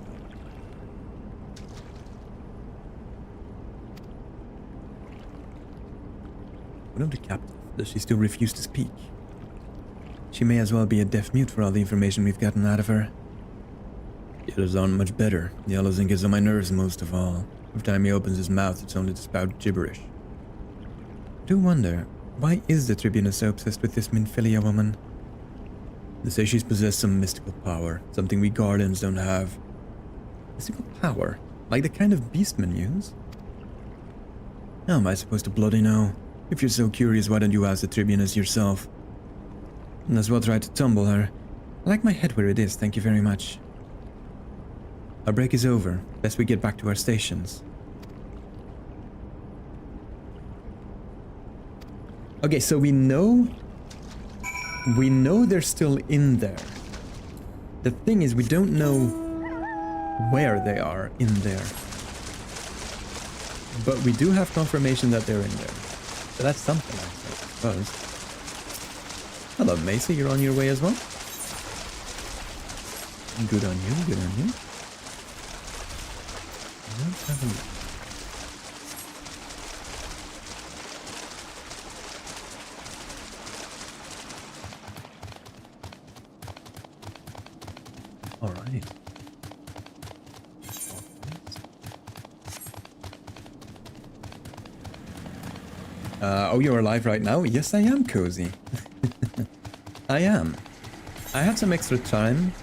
What of the captive? Does she still refuse to speak? She may as well be a deaf mute for all the information we've gotten out of her. The others aren't much better. The Allozone gets on my nerves most of all. Every time he opens his mouth, it's only to spout gibberish. I do wonder, why is the Tribuna so obsessed with this Minfilia woman? They say she's possessed some mystical power, something we Guardians don't have. Mystical power? Like the kind of beastmen use? How am I supposed to bloody know? If you're so curious, why don't you ask the Tribunas yourself? And as well try to tumble her. I like my head where it is, thank you very much. Our break is over. Best we get back to our stations. Okay, so we know they're still in there. The thing is, we don't know where they are in there. But we do have confirmation that they're in there. So that's something, I suppose. Hello, Macy, you're on your way as well? Good on you, good on you. Let's have a look. All right. Oh, you're alive right now? Yes, I am, Cozy. I am. I had some extra time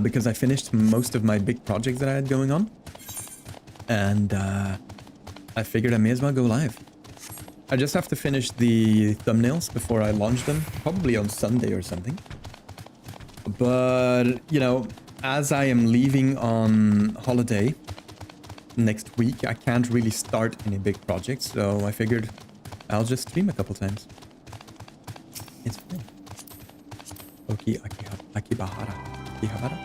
because I finished most of my big projects that I had going on. And I figured I may as well go live. I just have to finish the thumbnails before I launch them, probably on Sunday or something. But, you know, as I am leaving on holiday next week, I can't really start any big projects, so I figured I'll just stream a couple times. It's fun. Oki Akibahara. Akihabara?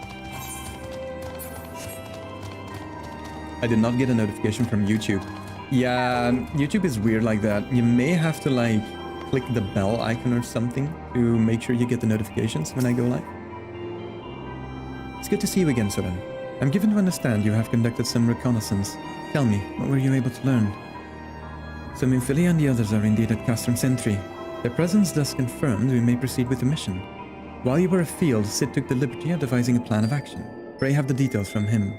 I did not get a notification from YouTube. Yeah, YouTube is weird like that. You may have to like click the bell icon or something to make sure you get the notifications when I go live. It's good to see you again, Soren. I'm given to understand you have conducted some reconnaissance. Tell me, what were you able to learn? So Minfilia and the others are indeed at Castrum Sentry. Their presence thus confirmed, we may proceed with the mission. While you were afield, Sid took the liberty of devising a plan of action. Pray have the details from him.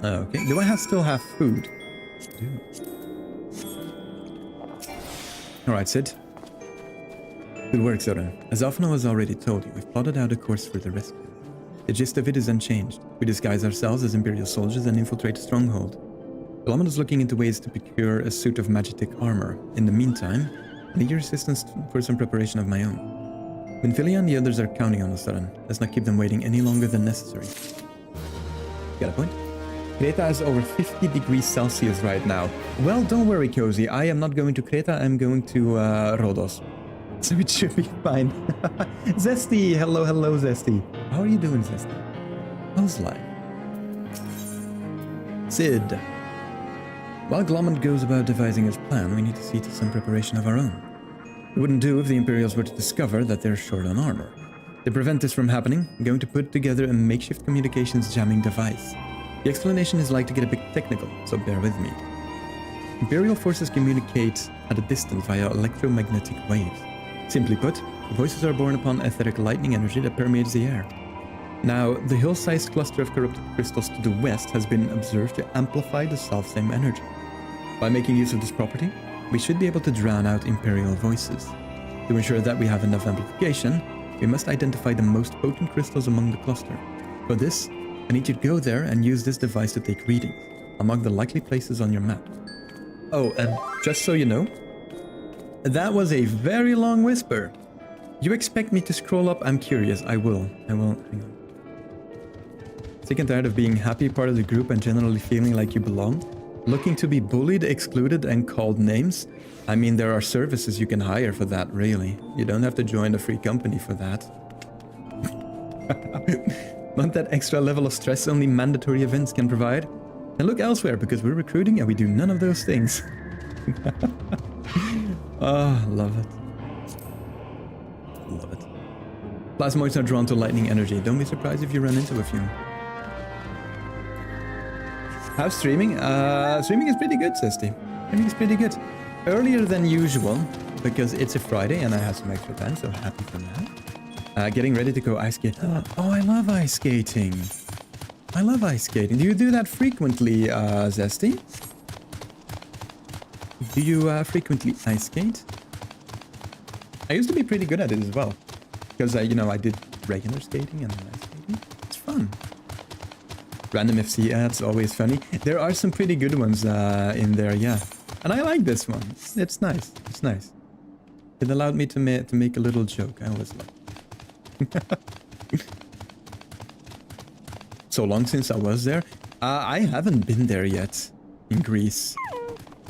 Okay, do I still have food? I do. Alright, Sid. Good work, Soren. As Afna has already told you, we've plotted out a course for the rescue. The gist of it is unchanged. We disguise ourselves as Imperial soldiers and infiltrate a stronghold. Solomon is looking into ways to procure a suit of magitic armor. In the meantime, I need your assistance for some preparation of my own. Minfilia and the others are counting on us, Soren. Let's not keep them waiting any longer than necessary. Got a point? Creta is over 50 degrees Celsius right now. Well, don't worry, Cozy. I am not going to Creta. I'm going to Rhodos. So it should be fine. Zesty! Hello, hello, Zesty. How are you doing, Zesty? How's life? Sid. While Glomond goes about devising his plan, we need to see to some preparation of our own. It wouldn't do if the Imperials were to discover that they're short on armor. To prevent this from happening, I'm going to put together a makeshift communications jamming device. The explanation is like to get a bit technical, so bear with me. Imperial forces communicate at a distance via electromagnetic waves. Simply put, voices are born upon etheric lightning energy that permeates the air. Now, the hill-sized cluster of corrupted crystals to the west has been observed to amplify the self-same energy. By making use of this property, we should be able to drown out Imperial voices. To ensure that we have enough amplification, we must identify the most potent crystals among the cluster. For this, I need you to go there and use this device to take readings. I'll mark the likely places on your map. Oh, and just so you know, that was a very long whisper. You expect me to scroll up? I'm curious. I will. Hang on. Sick and tired of being happy part of the group and generally feeling like you belong? Looking to be bullied, excluded, and called names? I mean, there are services you can hire for that, really. You don't have to join a free company for that. Want that extra level of stress only mandatory events can provide? And look elsewhere, because we're recruiting and we do none of those things. Oh, love it. Love it. Plasmoids are drawn to lightning energy. Don't be surprised if you run into a few. How's streaming? Streaming is pretty good, Sisty. Streaming is pretty good. Earlier than usual, because it's a Friday and I have some extra time, so happy for that. Getting ready to go ice skating. Oh, I love ice skating. I love ice skating. Do you do that frequently, Zesty? Do you frequently ice skate? I used to be pretty good at it as well. Because, you know, I did regular skating and then ice skating. It's fun. Random FC ads, always funny. There are some pretty good ones in there, yeah. And I like this one. It's nice. It's nice. It allowed me to make a little joke. I always love it. So long since I was there. I haven't been there yet in Greece.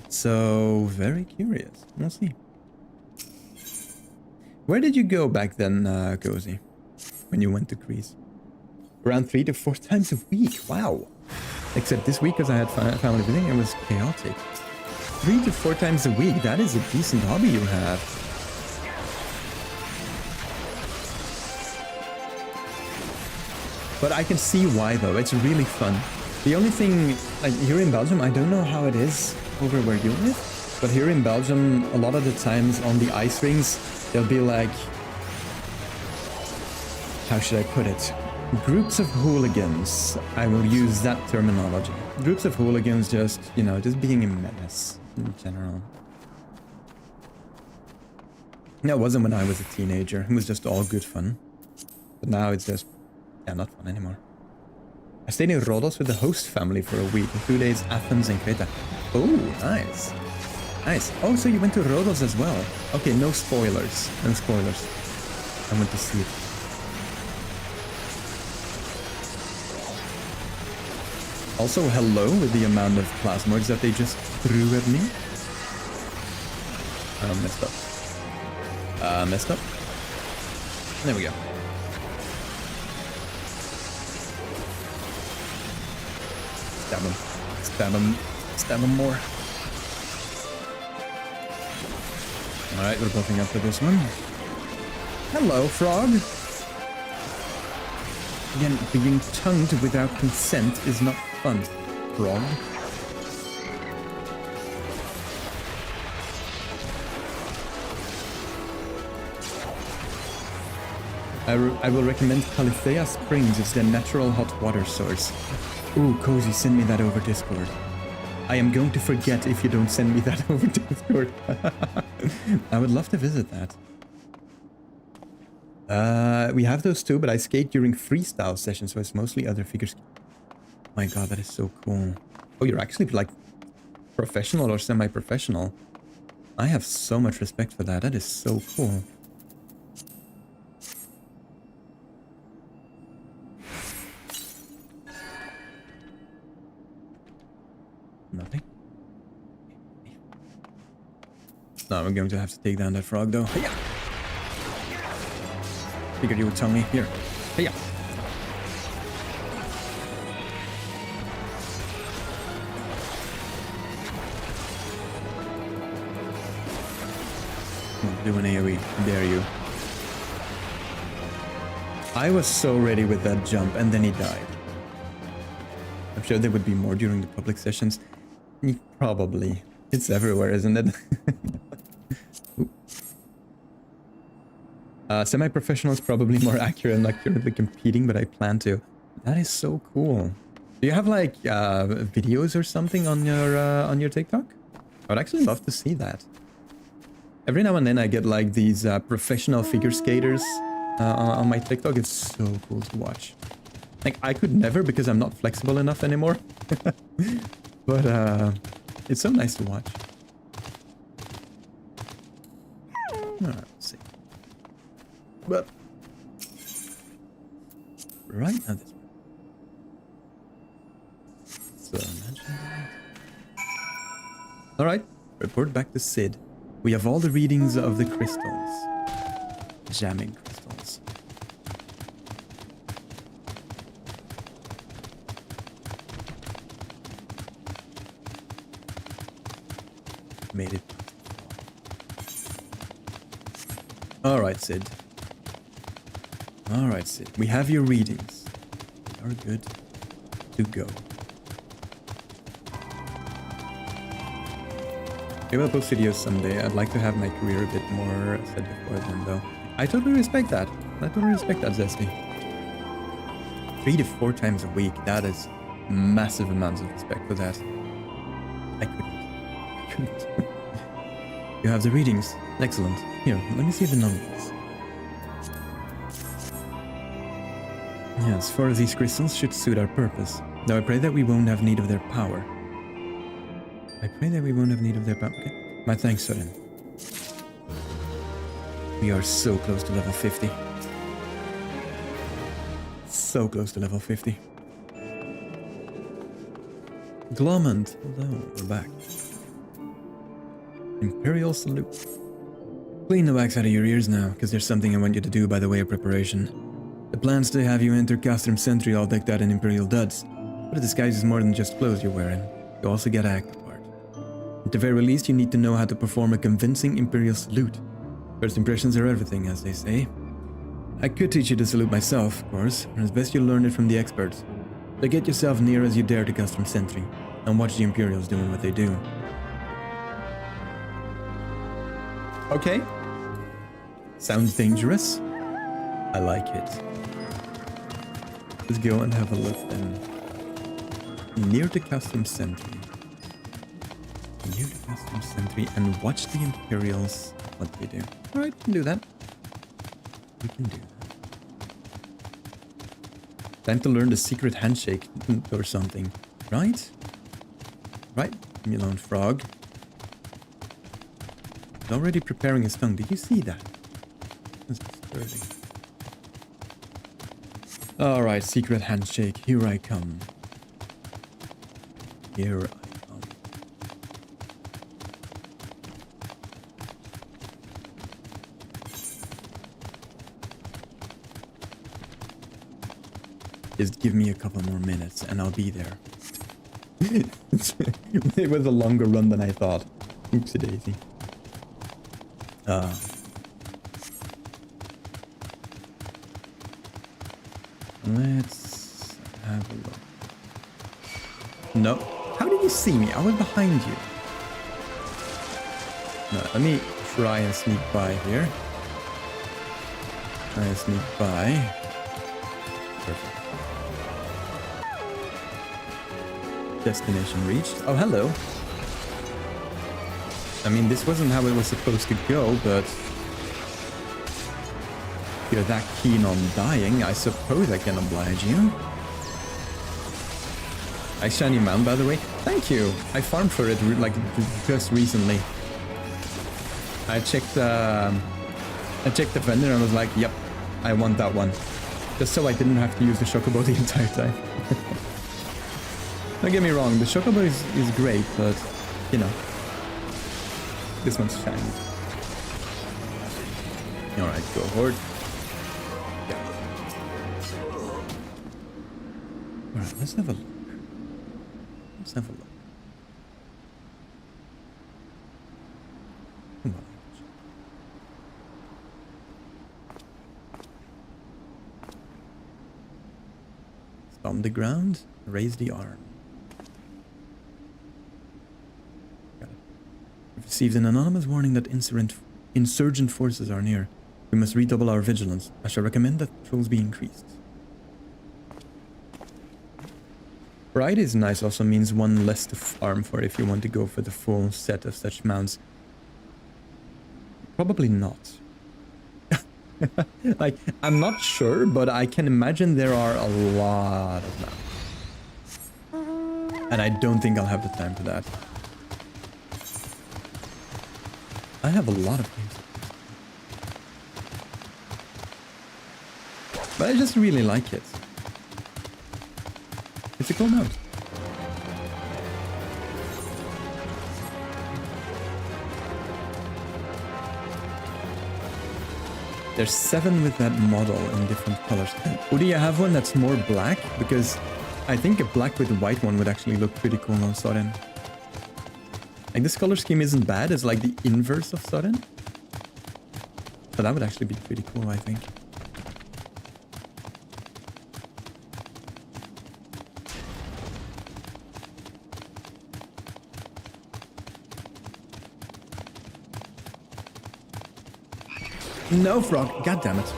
So, very curious. We'll see. Where did you go back then, Cozy? When you went to Greece? Around 3 to 4 times a week. Wow. Except this week, because I had family visiting, it was chaotic. 3 to 4 times a week. That is a decent hobby you have. But I can see why, though. It's really fun. The only thing, like, here in Belgium, I don't know how it is over where you live, but here in Belgium, a lot of the times on the ice rings, there'll be like, how should I put it? Groups of hooligans. I will use that terminology. Groups of hooligans just, you know, just being a menace in general. No, it wasn't when I was a teenager. It was just all good fun. But now it's just, yeah, not fun anymore. I stayed in Rhodos with the host family for a week. 2 days, Athens and Creta. Oh, nice. Nice. Oh, so you went to Rhodos as well. Okay, no spoilers. No spoilers. I went to see it. Also, hello with the amount of plasmoids that they just threw at me. Messed up. Messed up. There we go. Stab him. Stab him. Stab him more. Alright, we're buffing up for this one. Hello, frog. Again, being tongued without consent is not fun, frog. I will recommend Calithea Springs. It's their natural hot water source. Ooh, Cozy, send me that over Discord. I am going to forget if you don't send me that over Discord. I would love to visit that. We have those too, but I skate during freestyle sessions, so it's mostly other figures. My god, that is so cool. Oh, you're actually like professional or semi-professional. I have so much respect for that. That is so cool. Now I'm going to have to take down that frog, though. Hiya! Figured you would tell me. Here. Hiya! Do an AoE. Dare you. I was so ready with that jump, and then he died. I'm sure there would be more during the public sessions. Probably. It's everywhere, isn't it? Semi-professional is probably more accurate. I'm not currently competing, but I plan to. That is so cool. Do you have like videos or something on your TikTok? I would actually love to see that. Every now and then I get like these professional figure skaters on my TikTok. It's so cool to watch. Like I could never because I'm not flexible enough anymore. But it's so nice to watch. Alright, let's see. But right now this one. So imagine that. Alright, report back to Sid. We have all the readings of the crystals. Jamming crystals. Made it. Alright, Sid. Alright, Sid. We have your readings. We are good to go. Maybe I'll post videos someday. I'd like to have my career a bit more set before then, though. I totally respect that. I totally respect that, Zesty. 3 to 4 times a week. That is massive amounts of respect for that. I couldn't. You have the readings. Excellent. Here, let me see the numbers. Yes, 4 of these crystals should suit our purpose. Though I pray that we won't have need of their power. I pray that we won't have need of their power. Okay. My thanks, Soren. We are so close to level 50. So close to level 50. Glomond, hello, we're back. Imperial salute. Clean the wax out of your ears now, because there's something I want you to do by the way of preparation. The plan's to have you enter Castrum Sentry all decked out in Imperial duds, but the disguise is more than just clothes you're wearing. You also get to act the part. At the very least, you need to know how to perform a convincing Imperial salute. First impressions are everything, as they say. I could teach you to salute myself, of course, but it's best you learn it from the experts. So get yourself near as you dare to Castrum Sentry, and watch the Imperials doing what they do. Okay. Sounds dangerous. I like it. Let's go and have a look then. Near the Castrum Sentry. Near the Castrum Sentry and watch the Imperials, what they do. Alright, we can do that. We can do that. Time to learn the secret handshake or something. Right? Right? Leave me alone, frog. He's already preparing his tongue. Did you see that? That's disturbing. Alright, secret handshake. Here I come. Here I come. Just give me a couple more minutes and I'll be there. It was a longer run than I thought. Oopsie daisy. Let's have a look. No. How did you see me? I was behind you. No, let me try and sneak by here. Try and sneak by. Perfect. Destination reached. Oh, hello. I mean, this wasn't how it was supposed to go, but if you're that keen on dying, I suppose I can oblige you. I shiny mount, by the way. Thank you. I farmed for it like just recently. I checked the vendor and I was like, yep, I want that one. Just so I didn't have to use the Chocobo the entire time. Don't get me wrong, the Chocobo is great, but, you know. This one's shiny. Alright, go horde. Yeah. Alright, let's have a look. Let's have a look. Come on. Stomp the ground, raise the arm. Got it. We've received an anonymous warning that insurgent forces are near. We must redouble our vigilance. I shall recommend that patrols be increased. Variety is nice, also means one less to farm for if you want to go for the full set of such mounts. Probably not. Like, I'm not sure, but I can imagine there are a lot of mounts. And I don't think I'll have the time for that. I have a lot of games. But I just really like it. It's a cool mount. There's 7 with that model in different colors. Or do you have one that's more black? Because I think a black with a white one would actually look pretty cool on Sorin. Like, this color scheme isn't bad. It's like the inverse of Sorin. But that would actually be pretty cool, I think. No, frog. God damn it.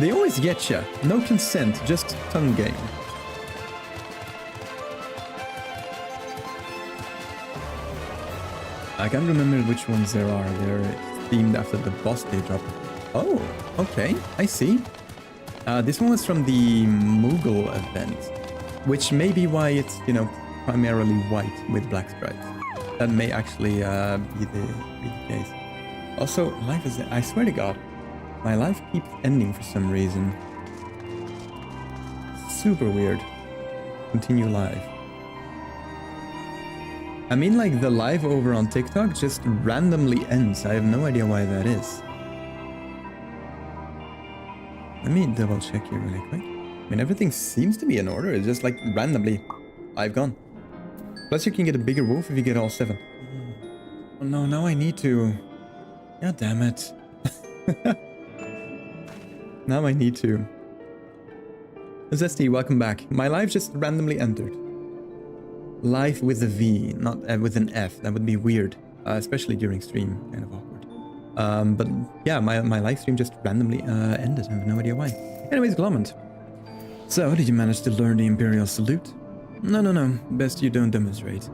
They always get ya. No consent, just tongue game. I can't remember which ones there are. They're themed after the boss they drop. Oh, okay. I see. This one was from the Moogle event, which may be why it's, you know, primarily white with black stripes. That may actually be the case. Also, life is... I swear to God, my life keeps ending for some reason. Super weird. Continue live. I mean, like, the live over on TikTok just randomly ends. I have no idea why that is. Let me double check here really quick. I mean, everything seems to be in order. It's just like randomly, I've gone. Plus you can get a bigger wolf if you get all 7. Oh no, now I need to... God damn it. Now I need to. Zesty, welcome back. My life just randomly entered. Life with a V, not with an F. That would be weird. Especially during stream. Kind of awkward. But yeah, my live stream just randomly ended. I have no idea why. Anyways, Glomment. So, did you manage to learn the Imperial Salute? No. Best you don't demonstrate.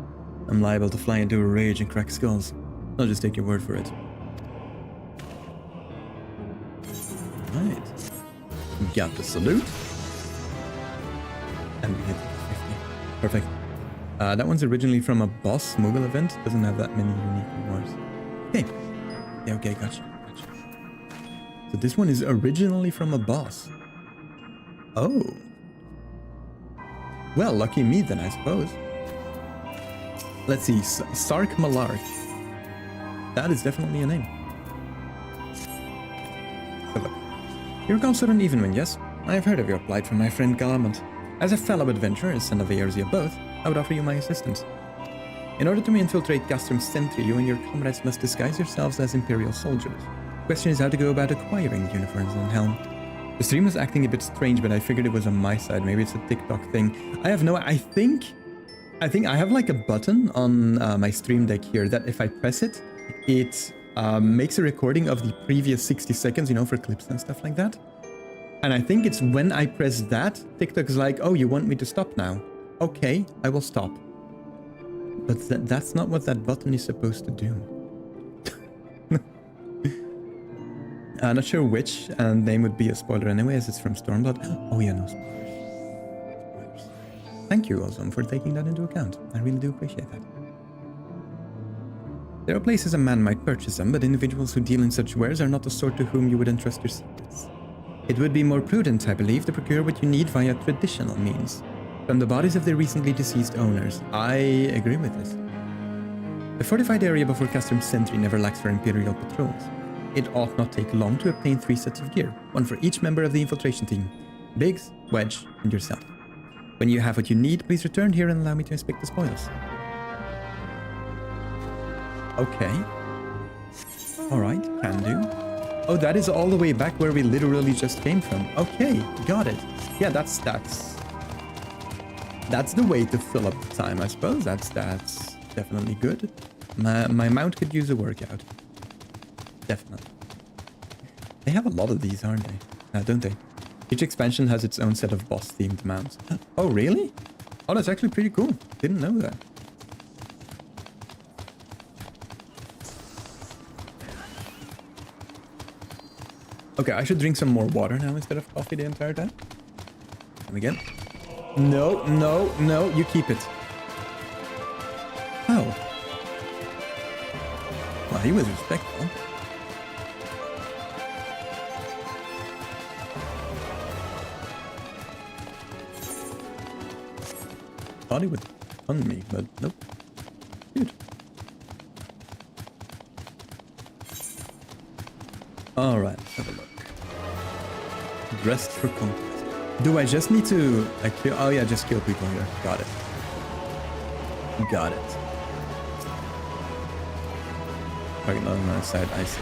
I'm liable to fly into a rage and crack skulls. I'll just take your word for it. Right. Got the salute. And we hit 50. Perfect. That one's originally from a boss Moogle event. Doesn't have that many unique rewards. Okay. Yeah, okay, gotcha. So this one is originally from a boss. Oh. Well, lucky me then, I suppose. Let's see. Sark Malark. That is definitely a name. So look. You're considered an Evenman, yes? I have heard of your plight from my friend Galamant. As a fellow adventurer and son of Eorzea both, I would offer you my assistance. In order to infiltrate Gastrum's Sentry, you and your comrades must disguise yourselves as Imperial soldiers. The question is how to go about acquiring the uniforms and helm. The stream was acting a bit strange, but I figured it was on my side. Maybe it's a TikTok thing. I have no... I think I have like a button on my stream deck here that if I press it, it makes a recording of the previous 60 seconds, you know, for clips and stuff like that. And I think it's when I press that, TikTok is like, oh, you want me to stop now? Okay, I will stop. But that's not what that button is supposed to do. Not sure which, and name would be a spoiler anyway, as it's from Stormblood. Oh yeah, no spoilers. Thank you, Ozone, for taking that into account. I really do appreciate that. There are places a man might purchase them, but individuals who deal in such wares are not the sort to whom you would entrust your secrets. It would be more prudent, I believe, to procure what you need via traditional means, from the bodies of their recently deceased owners. I agree with this. The fortified area before custom sentry never lacks for Imperial patrols. It ought not take long to obtain 3 sets of gear, one for each member of the infiltration team. Biggs, Wedge, and yourself. When you have what you need, please return here and allow me to inspect the spoils. Okay. Alright, can do. Oh, that is all the way back where we literally just came from. Okay, got it. Yeah, that's the way to fill up the time, I suppose. That's definitely good. My mount could use a workout. Definitely. They have a lot of these, aren't they? Don't they? Each expansion has its own set of boss-themed mounts. Oh, really? Oh, that's actually pretty cool. Didn't know that. Okay, I should drink some more water now instead of coffee the entire time. And again. No, no, no, you keep it. Oh. Well, he was respectful. Thought he would fund me, but nope. Good. Alright, let's have a look. Dressed for conquest. Do I just need to kill? Oh yeah, just kill people here. Got it. Got it. Target on my side, I see.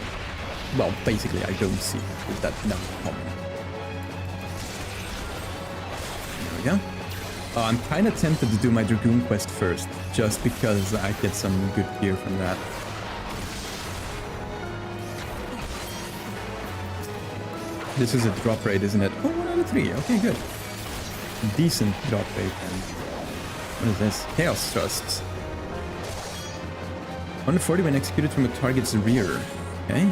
Well, basically I don't see it with that number common. There we go. Oh, I'm kind of tempted to do my Dragoon quest first, just because I get some good gear from that. This is a drop rate, isn't it? Oh, 1 out of 3. Okay, good. Decent drop rate. And what is this? Chaos Thrusts. 140 when executed from a target's rear. Okay.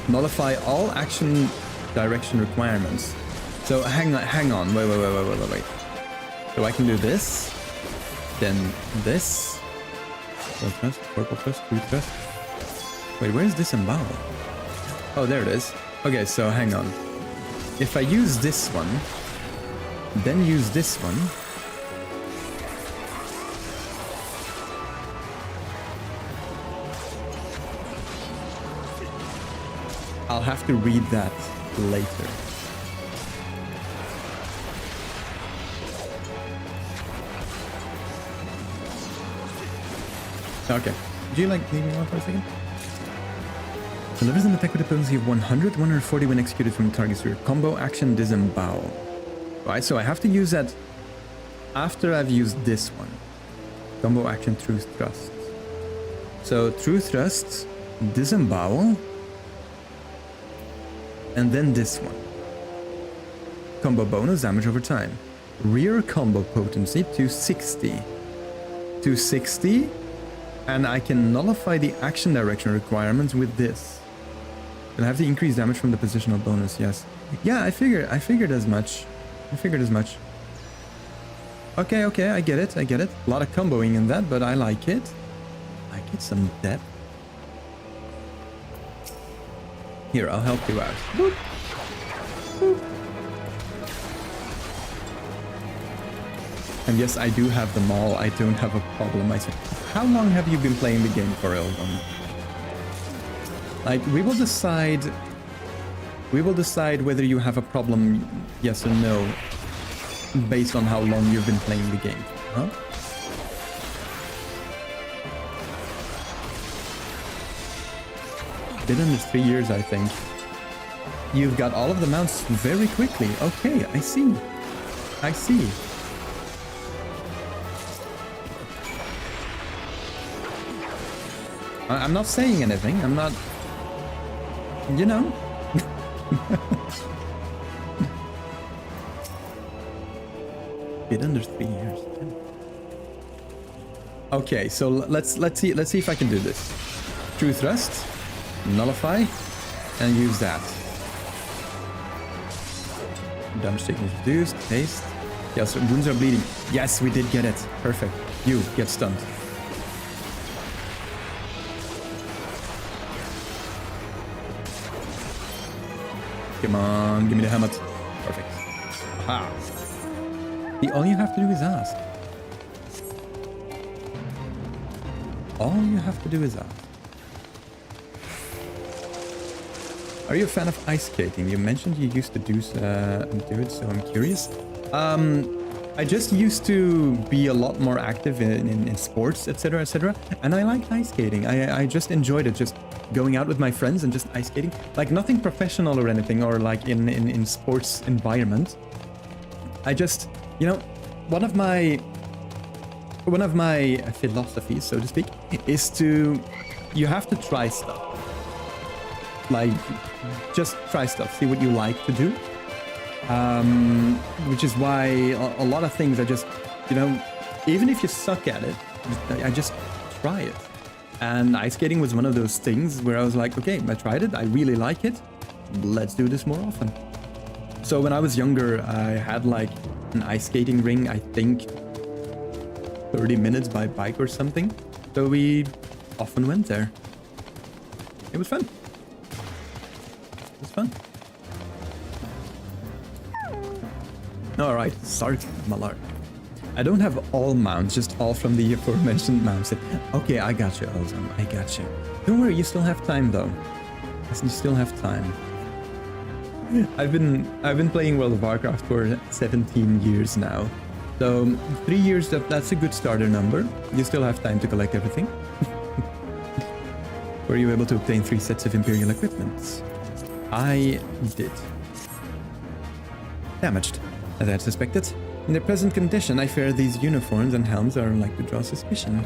Nullify all action direction requirements. So hang on. Wait. So I can do this. Then this. Full thrust, purple thrust, blue thrust. Wait, where's disembowel? Oh, there it is. Okay, so hang on. If I use this one, then use this one. I'll have to read that later. Okay. Would you like leave me alone for a second? Delivers an attack with a potency of 100, 140 when executed from the target's rear. Combo action disembowel. Right, so I have to use that after I've used this one. Combo action true thrust. So true thrust, disembowel, and then this one. Combo bonus damage over time. Rear combo potency to 60. To 60, and I can nullify the action direction requirements with this. I'll have the increased damage from the positional bonus, yes. Yeah, I figured as much. Okay, I get it. A lot of comboing in that, but I like it. I get some depth. Here, I'll help you out. Boop. Boop. And yes, I do have them all. I don't have a problem. How long have you been playing the game for, Eldon? Like, we will decide whether you have a problem, yes or no, based on how long you've been playing the game. Huh? Been under 3 years, I think. You've got all of the mounts very quickly. Okay, I see. I'm not saying anything. I'm not... You know? Bit under 3 years. Okay, so let's see if I can do this. True thrust, nullify, and use that. Damage taken is reduced. Haste. Yes, wounds are bleeding. Yes, we did get it. Perfect. You get stunned. Come on, give me the helmet. Perfect. Aha. All you have to do is ask. All you have to do is ask. Are you a fan of ice skating? You mentioned you used to do it, so I'm curious. I just used to be a lot more active in sports, etc., etc. And I liked ice skating. I just enjoyed it, just going out with my friends and just ice skating. Like nothing professional or anything, or like in sports environment. I just, you know, one of my philosophies, so to speak, is you have to try stuff. Like, just try stuff, see what you like to do. Which is why a lot of things I just, you know, even if you suck at it, I just try it. And ice skating was one of those things where I was like, okay, I tried it, I really like it, let's do this more often. So when I was younger, I had like an ice skating ring, I think 30 minutes by bike or something. So we often went there. It was fun. It was fun. Alright, Sark Malark. I don't have all mounts, just all from the aforementioned mounts. Okay, I got you, Ozone. I got you. Don't worry, you still have time though. You still have time. I've been playing World of Warcraft for 17 years now. So 3 years, that's a good starter number. You still have time to collect everything. Were you able to obtain 3 sets of Imperial equipment? I did. Damaged, as I had suspected. In their present condition, I fear these uniforms and helms are like to draw suspicion.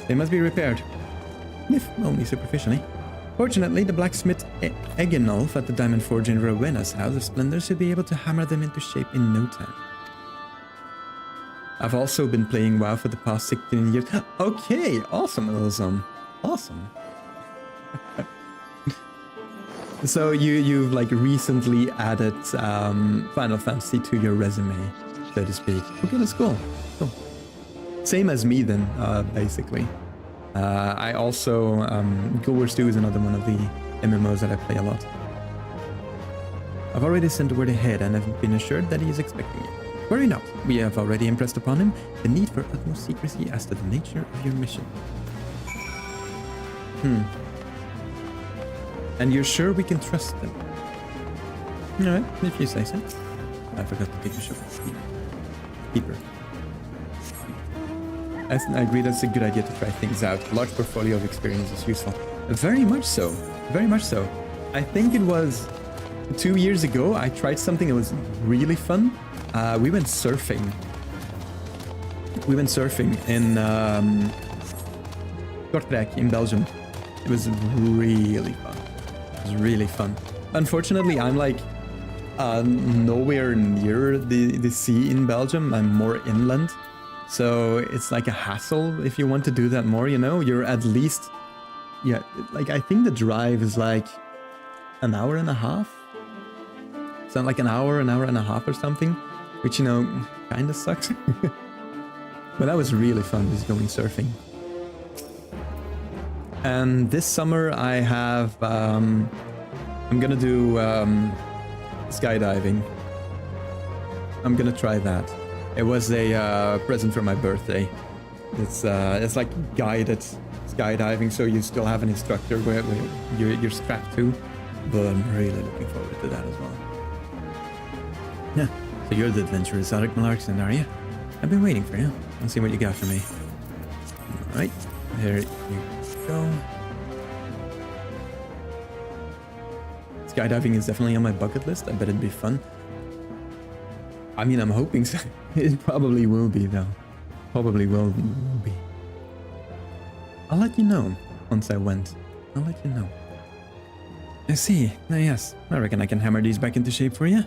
They must be repaired, if only superficially. Fortunately, the blacksmith Egenolf at the Diamond Forge in Rowena's House of Splendor should be able to hammer them into shape in no time. I've also been playing WoW for the past 16 years. Okay, awesome, Ozone. Awesome. So you've like recently added Final Fantasy to your resume, so to speak. Okay, that's cool. Cool. Same as me then, basically. I also Guild Wars 2 is another one of the MMOs that I play a lot. I've already sent word ahead and have been assured that he is expecting you. Worry not, we have already impressed upon him the need for utmost secrecy as to the nature of your mission. And you're sure we can trust them? Alright, if you say so. I forgot to take a shot. Keeper. I agree that's a good idea to try things out. A large portfolio of experience is useful. Very much so. Very much so. I think it was 2 years ago I tried something that was really fun. We went surfing. We went surfing in Kortrijk in Belgium. It was really fun. It was really fun. Unfortunately, I'm like nowhere near the sea in Belgium. I'm more inland. So it's like a hassle if you want to do that more, you know? You're at least... Yeah, like I think the drive is like an hour and a half. So like an hour and a half or something. Which, you know, kind of sucks. But that was really fun, just going surfing. And this summer I have... I'm gonna do skydiving. I'm gonna try that. It was a present for my birthday. It's like guided skydiving, so you still have an instructor where you're strapped to. But I'm really looking forward to that as well. Yeah, so you're the adventurous Alec Malarkson, are you? I've been waiting for you. Let's see what you got for me. Alright, there you go. Skydiving is definitely on my bucket list. I bet it'd be fun. I mean, I'm hoping so. It probably will be, though. Probably will be. I'll let you know once I went. I'll let you know. I see. Ah, yes. I reckon I can hammer these back into shape for you.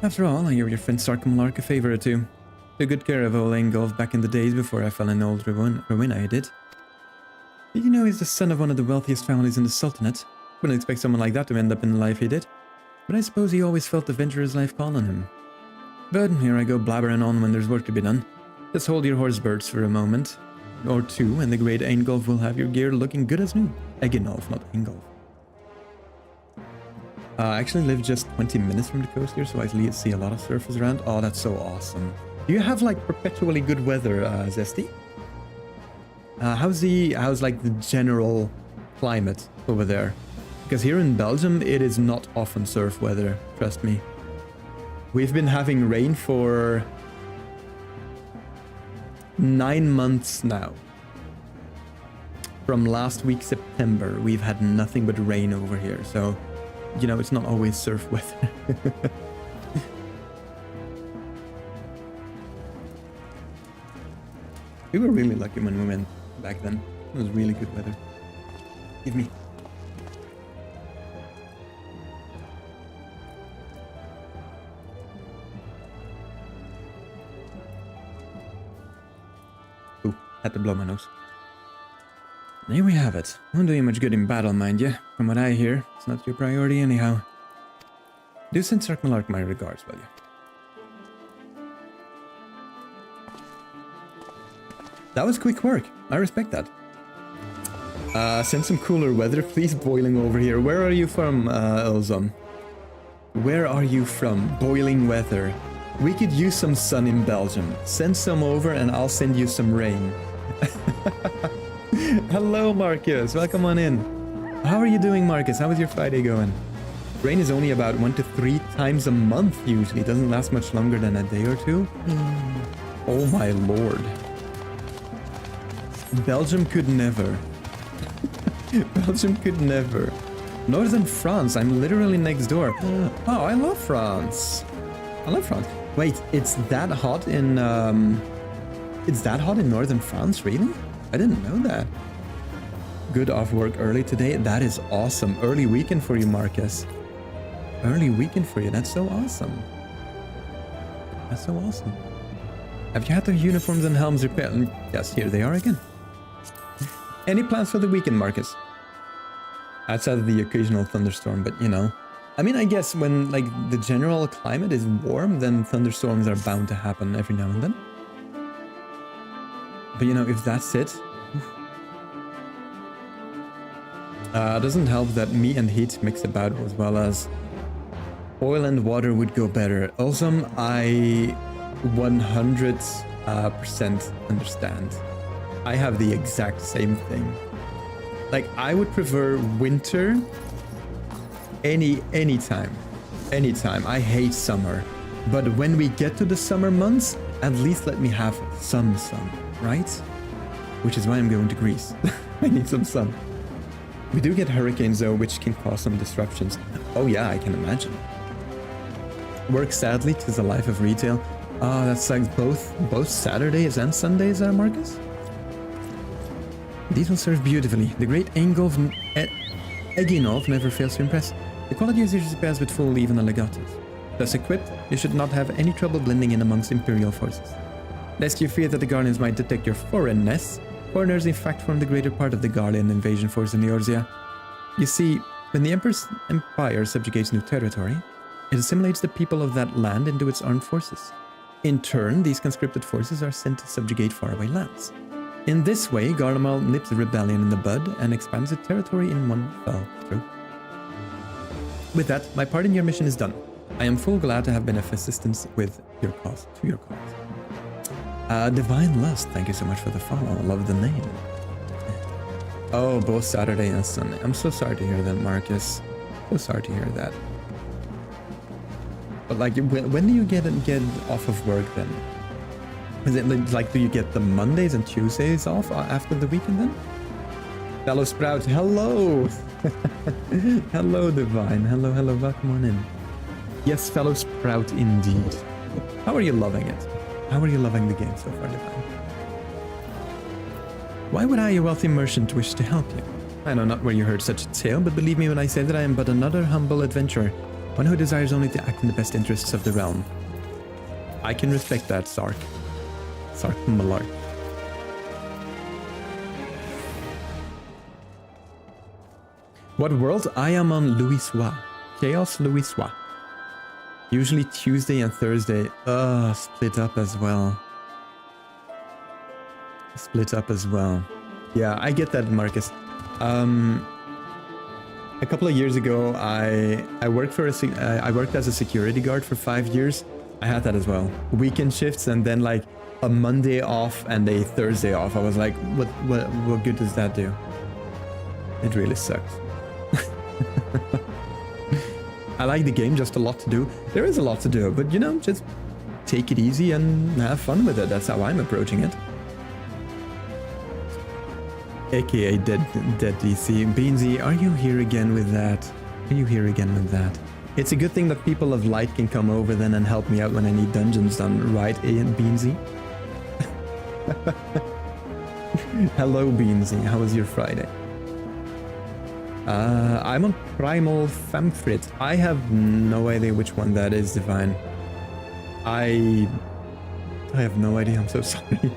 After all, I owe your friend Sark Malark a favor or two. Took good care of old Engolf back in the days before I fell in old Rowena, I did. Did you know he's the son of one of the wealthiest families in the Sultanate? Wouldn't expect someone like that to end up in the life he did. But I suppose he always felt the venturer's life call on him. But here I go blabbering on when there's work to be done. Just hold your horse birds for a moment. Or two, and the great Eingolf will have your gear looking good as new. Egenolf, not Eingolf. I actually live just 20 minutes from the coast here, so I see a lot of surfers around. Oh, that's so awesome. Do you have like perpetually good weather, Zesty? How's like the general climate over there? Because here in Belgium, it is not often surf weather, trust me. We've been having rain for 9 months now. From last week, September, we've had nothing but rain over here. So, you know, it's not always surf weather. We were really lucky when we went back then. It was really good weather. Give me. Ooh, had to blow my nose. There we have it. Won't do you much good in battle, mind you. From what I hear, it's not your priority anyhow. Do send Sarkmalark my regards, will you? That was quick work. I respect that. Send some cooler weather, please. Boiling over here. Where are you from, Elzon? Where are you from? Boiling weather. We could use some sun in Belgium. Send some over and I'll send you some rain. Hello, Marcus. Welcome on in. How are you doing, Marcus? How is your Friday going? Rain is only about 1 to 3 times a month usually. It doesn't last much longer than a day or two. Oh my lord. Belgium could never. Belgium could never. Northern France, I'm literally next door. Oh, I love France. I love France. Wait, it's that hot in Northern France, really? I didn't know that. Good off work early today. That is awesome. Early weekend for you, Marcus. Early weekend for you. That's so awesome. That's so awesome. Have you had the uniforms and helms repaired? Yes, here they are again. Any plans for the weekend, Marcus? Outside of the occasional thunderstorm, but you know. I mean, I guess when like the general climate is warm, then thunderstorms are bound to happen every now and then. But you know, if that's it... doesn't help that me and heat mix about as well as oil and water would go better. Also, I 100% understand. I have the exact same thing. Like, I would prefer winter anytime. I hate summer. But when we get to the summer months, at least let me have some sun, right? Which is why I'm going to Greece. I need some sun. We do get hurricanes though, which can cause some disruptions. Oh yeah, I can imagine. Work sadly, 'tis the life of retail. Ah, that sucks. Both Saturdays and Sundays, Marcus? These will serve beautifully. The great Eginolf never fails to impress. The quality is usually pairs with full, even legatos. Thus equipped, you should not have any trouble blending in amongst Imperial forces. Lest you fear that the Guardians might detect your foreignness, foreigners in fact form the greater part of the Guardian invasion force in the Eorzea. You see, when the Emperor's empire subjugates new territory, it assimilates the people of that land into its armed forces. In turn, these conscripted forces are sent to subjugate faraway lands. In this way, Garlemald nips the rebellion in the bud and expands the territory in one fell swoop. With that, my part in your mission is done. I am full glad to have been of assistance with your cause, to your cause. Divine Lust, thank you so much for the follow. I love the name. Oh, both Saturday and Sunday. I'm so sorry to hear that, Marcus. So sorry to hear that. But like, when do you get off of work then? Is it like, do you get the Mondays and Tuesdays off after the weekend then? Fellow Sprout, hello! Hello, Divine. Hello, welcome on in. Yes, Fellow Sprout indeed. How are you loving it? How are you loving the game so far, Divine? Why would I, a wealthy merchant, wish to help you? I know not where you heard such a tale, but believe me when I say that I am but another humble adventurer, one who desires only to act in the best interests of the realm. I can respect that, Sarkmalark. What world? I am on Louisois. Chaos Louisois. Usually Tuesday and Thursday. Split up as well. Yeah, I get that, Marcus. A couple of years ago, I worked as a security guard for 5 years. I had that as well. Weekend shifts, and then like a Monday off and a Thursday off. I was like, what good does that do? It really sucks. I like the game, just a lot to do. There is a lot to do, but you know, just take it easy and have fun with it. That's how I'm approaching it. AKA Dead DC. Beansy, are you here again with that? Are you here again with that? It's a good thing that people of light can come over then and help me out when I need dungeons done, right, Beansy? Hello, Beansy. How was your Friday? I'm on Primal Femfrit. I have no idea which one that is, Divine. I have no idea. I'm so sorry.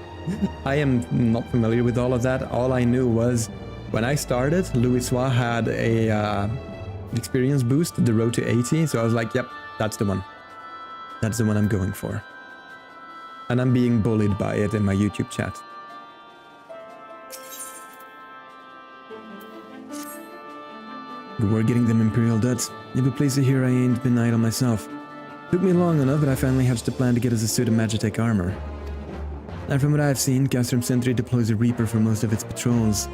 I am not familiar with all of that. All I knew was when I started, Louis Soir had a experience boost, the road to 80. So I was like, yep, that's the one. That's the one I'm going for. And I'm being bullied by it in my YouTube chat. But we're getting them Imperial Duds. You'll be pleased to hear I ain't been idle myself. Took me long enough, but I finally hatched a plan to get us a suit of Magitech armor. And from what I've seen, Castrum Sentry deploys a Reaper for most of its patrols.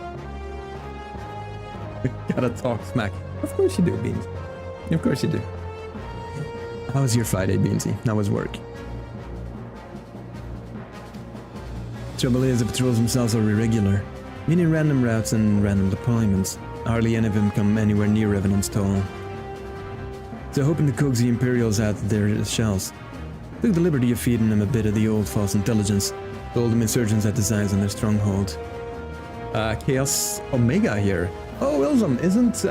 Gotta talk smack. Of course you do, Beans. Of course you do. How was your Friday, Beansy? How was work? Trouble is, the patrols themselves are irregular, meaning random routes and random deployments. Hardly any of them come anywhere near Revenant's Toll. So hoping to coax the Imperials out their shells. Took the liberty of feeding them a bit of the old false intelligence. Told them insurgents had designs on their stronghold. Chaos Omega here. Oh, Wilson, isn't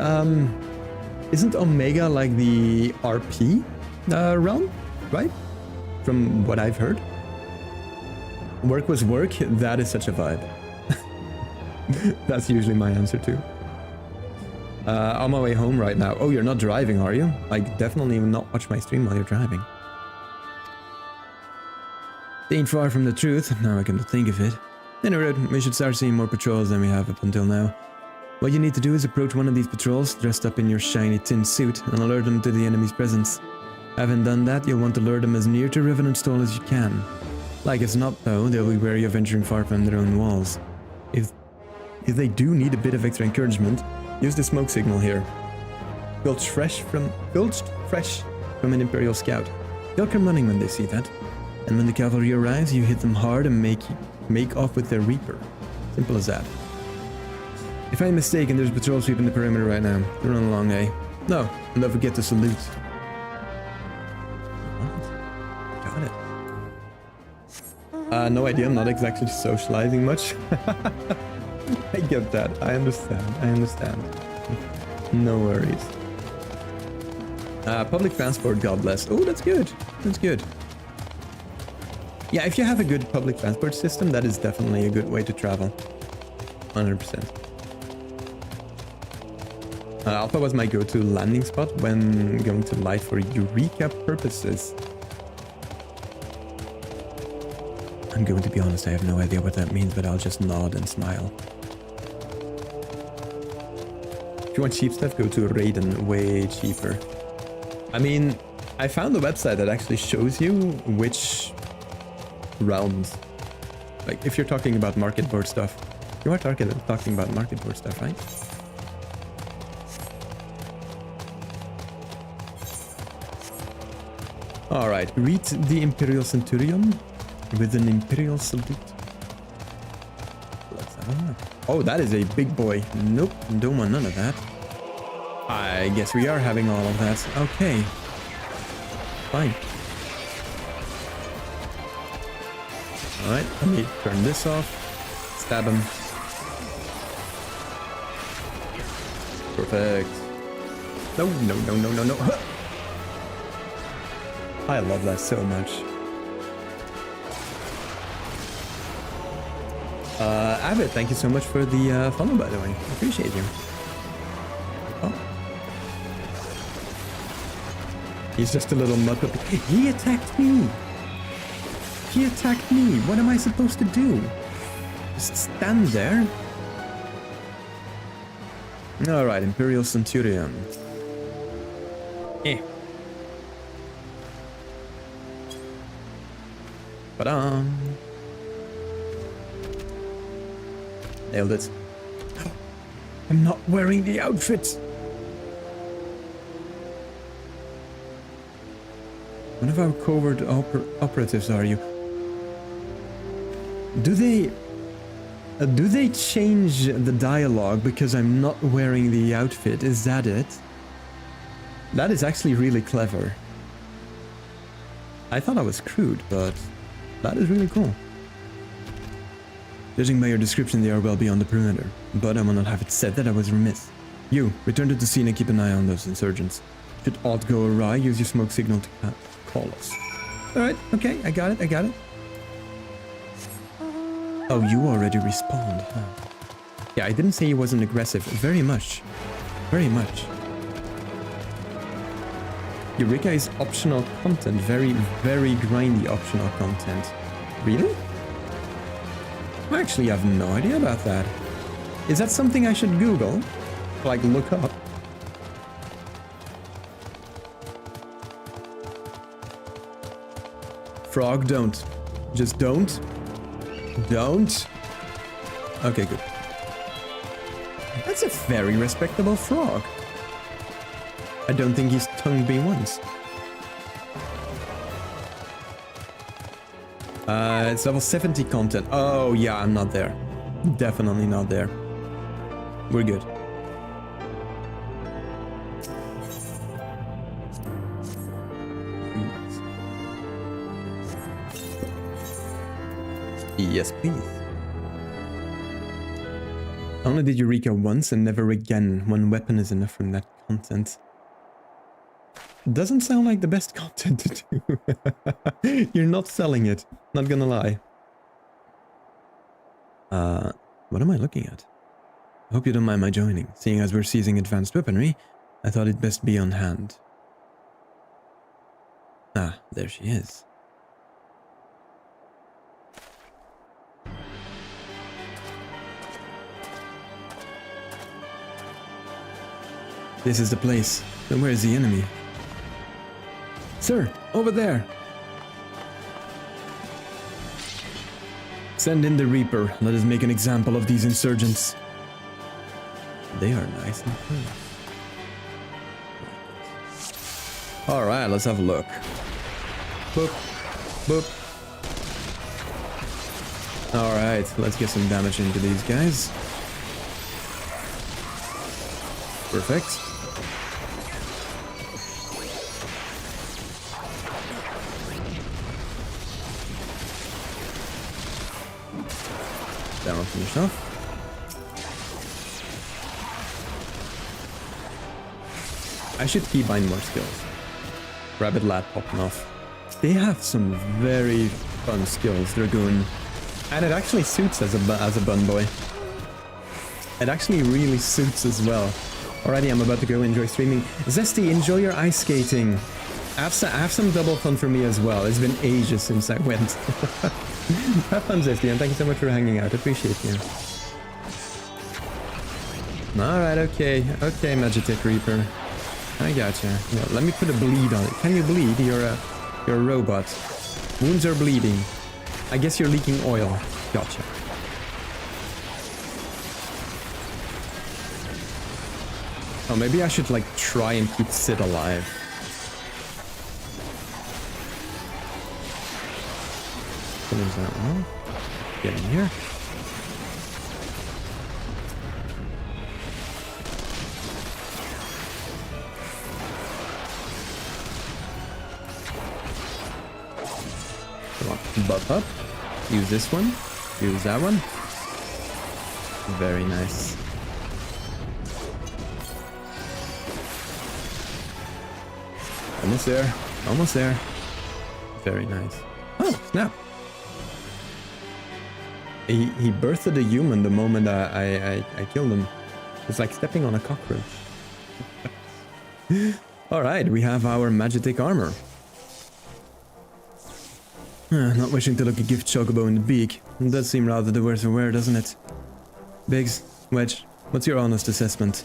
Omega like the RP realm, right? From what I've heard. Work was work, that is such a vibe. That's usually my answer too. On my way home right now. Oh, you're not driving, are you? Like, definitely not watch my stream while you're driving. They ain't far from the truth, now I come to think of it. Anyway, we should start seeing more patrols than we have up until now. What you need to do is approach one of these patrols, dressed up in your shiny tin suit, and alert them to the enemy's presence. Having done that, you'll want to lure them as near to Revenant's Toll as you can. Like as not, though, they'll be wary of venturing far from their own walls. If they do need a bit of extra encouragement, use the smoke signal here. Filched fresh from an Imperial scout. They'll come running when they see that. And when the cavalry arrives, you hit them hard and make off with their Reaper. Simple as that. If I'm mistaken, there's a patrol sweeping the perimeter right now. They're on along, eh? No, and don't forget to salute. What? Got it. No idea, I'm not exactly socializing much. I get that, I understand. No worries. Public transport, God bless. Oh, that's good, that's good. Yeah, if you have a good public transport system, that is definitely a good way to travel. 100%. Alpha was my go-to landing spot when going to light for Eureka purposes. I'm going to be honest, I have no idea what that means, but I'll just nod and smile. If you want cheap stuff, go to Raiden, way cheaper. I mean, I found a website that actually shows you which realms. Like, if you're talking about market board stuff. You are talking about market board stuff, right? Alright, greet the Imperial Centurion with an Imperial salute. Let's have a look. Oh, that is a big boy. Nope, don't want none of that. I guess we are having all of that. Okay. Fine. Alright, let me turn this off. Stab him. Perfect. No, no, no, no, no, no. I love that so much. Abbott, thank you so much for the follow, by the way. I appreciate you. Oh. He's just a little mud puppy. He attacked me! He attacked me! What am I supposed to do? Just stand there? Alright, Imperial Centurion. Eh. Ba-dum. Nailed it. I'm not wearing the outfit. One of our covert operatives are you? Do they change the dialogue because I'm not wearing the outfit? Is that it? That is actually really clever. I thought I was crude, but that is really cool. Judging by your description, they are well beyond the perimeter, but I will not have it said that I was remiss. You, return to the scene and keep an eye on those insurgents. Should aught go awry, use your smoke signal to call us. Alright, okay, I got it. Oh, you already respawned, huh? Yeah, I didn't say he wasn't aggressive. Very much. Very much. Eureka is optional content. Very, very grindy optional content. Really? I actually have no idea about that. Is that something I should Google? Like, look up? Frog, don't. Just don't. Don't. Okay, good. That's a very respectable frog. I don't think he's tongued me once. It's level 70 content. Oh, yeah, I'm not there. Definitely not there. We're good. Yes, please. I only did Eureka once and never again. One weapon is enough from that content. Doesn't sound like the best content to do. You're not selling it. Not gonna lie. What am I looking at? I hope you don't mind my joining. Seeing as we're seizing advanced weaponry, I thought it best be on hand. Ah, there she is. This is the place. Then where is the enemy? Sir, over there! Send in the Reaper. Let us make an example of these insurgents. They are nice and clean. Alright, let's have a look. Boop. Boop. Alright, let's get some damage into these guys. Perfect. That one finished off. I should keep buying more skills. Rabbit Lad popping off. They have some very fun skills they're going. And it actually suits as a bun boy. It actually really suits as well. Alrighty, I'm about to go enjoy streaming. Zesty, enjoy your ice skating. Have some double fun for me as well. It's been ages since I went. Have fun, Zesty, and thank you so much for hanging out. Appreciate you. Alright, okay. Okay, Magitek Reaper. I gotcha. Yeah, let me put a bleed on it. Can you bleed? You're a robot. Wounds are bleeding. I guess you're leaking oil. Gotcha. Oh, maybe I should like try and keep Sid alive. So there's that one. Get in here. Come on, buff up. Use this one. Use that one. Very nice. Almost there. Almost there. Very nice. Oh, snap. He birthed a human the moment I killed him. It's like stepping on a cockroach. Alright, we have our Magitek armor. Not wishing to look a gift chocobo in the beak. It does seem rather the worse for wear, doesn't it? Biggs, Wedge, what's your honest assessment?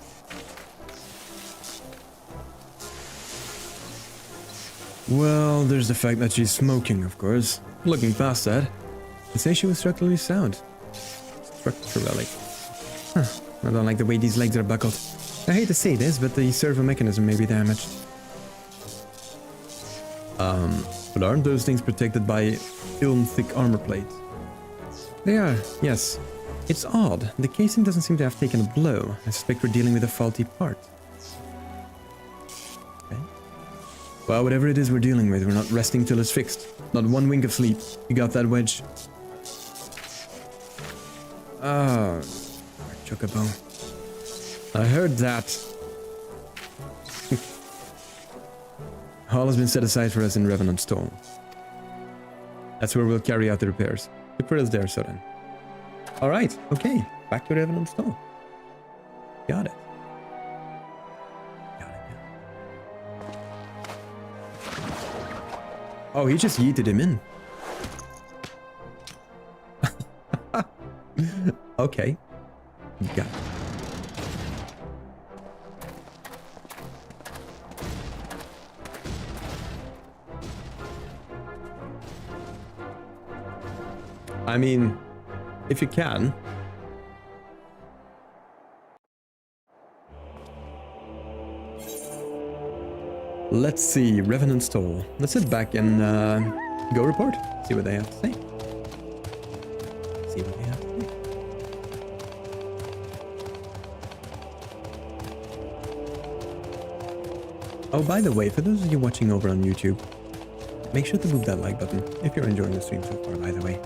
Well, there's the fact that she's smoking, of course. Looking past that, I'd say she was structurally sound. Structurally. Huh. I don't like the way these legs are buckled. I hate to say this, but the servo mechanism may be damaged. But aren't those things protected by film-thick armor plates? They are, yes. It's odd. The casing doesn't seem to have taken a blow. I suspect we're dealing with a faulty part. Okay. Well, whatever it is we're dealing with, we're not resting till it's fixed. Not one wink of sleep. You got that, Wedge? Oh, Chocobo. I heard that. Hall has been set aside for us in Revenant Stall. That's where we'll carry out the repairs. The pearl's there, so then. Alright, okay. Back to Revenant Stall. Got it. Oh, he just yeeted him in. Okay. Got it. I mean, if you can. Let's see, Revenant Stall. Let's sit back and go report. See what they have to say. See what they have to say. Oh, by the way, for those of you watching over on YouTube, make sure to move that like button if you're enjoying the stream so far, by the way.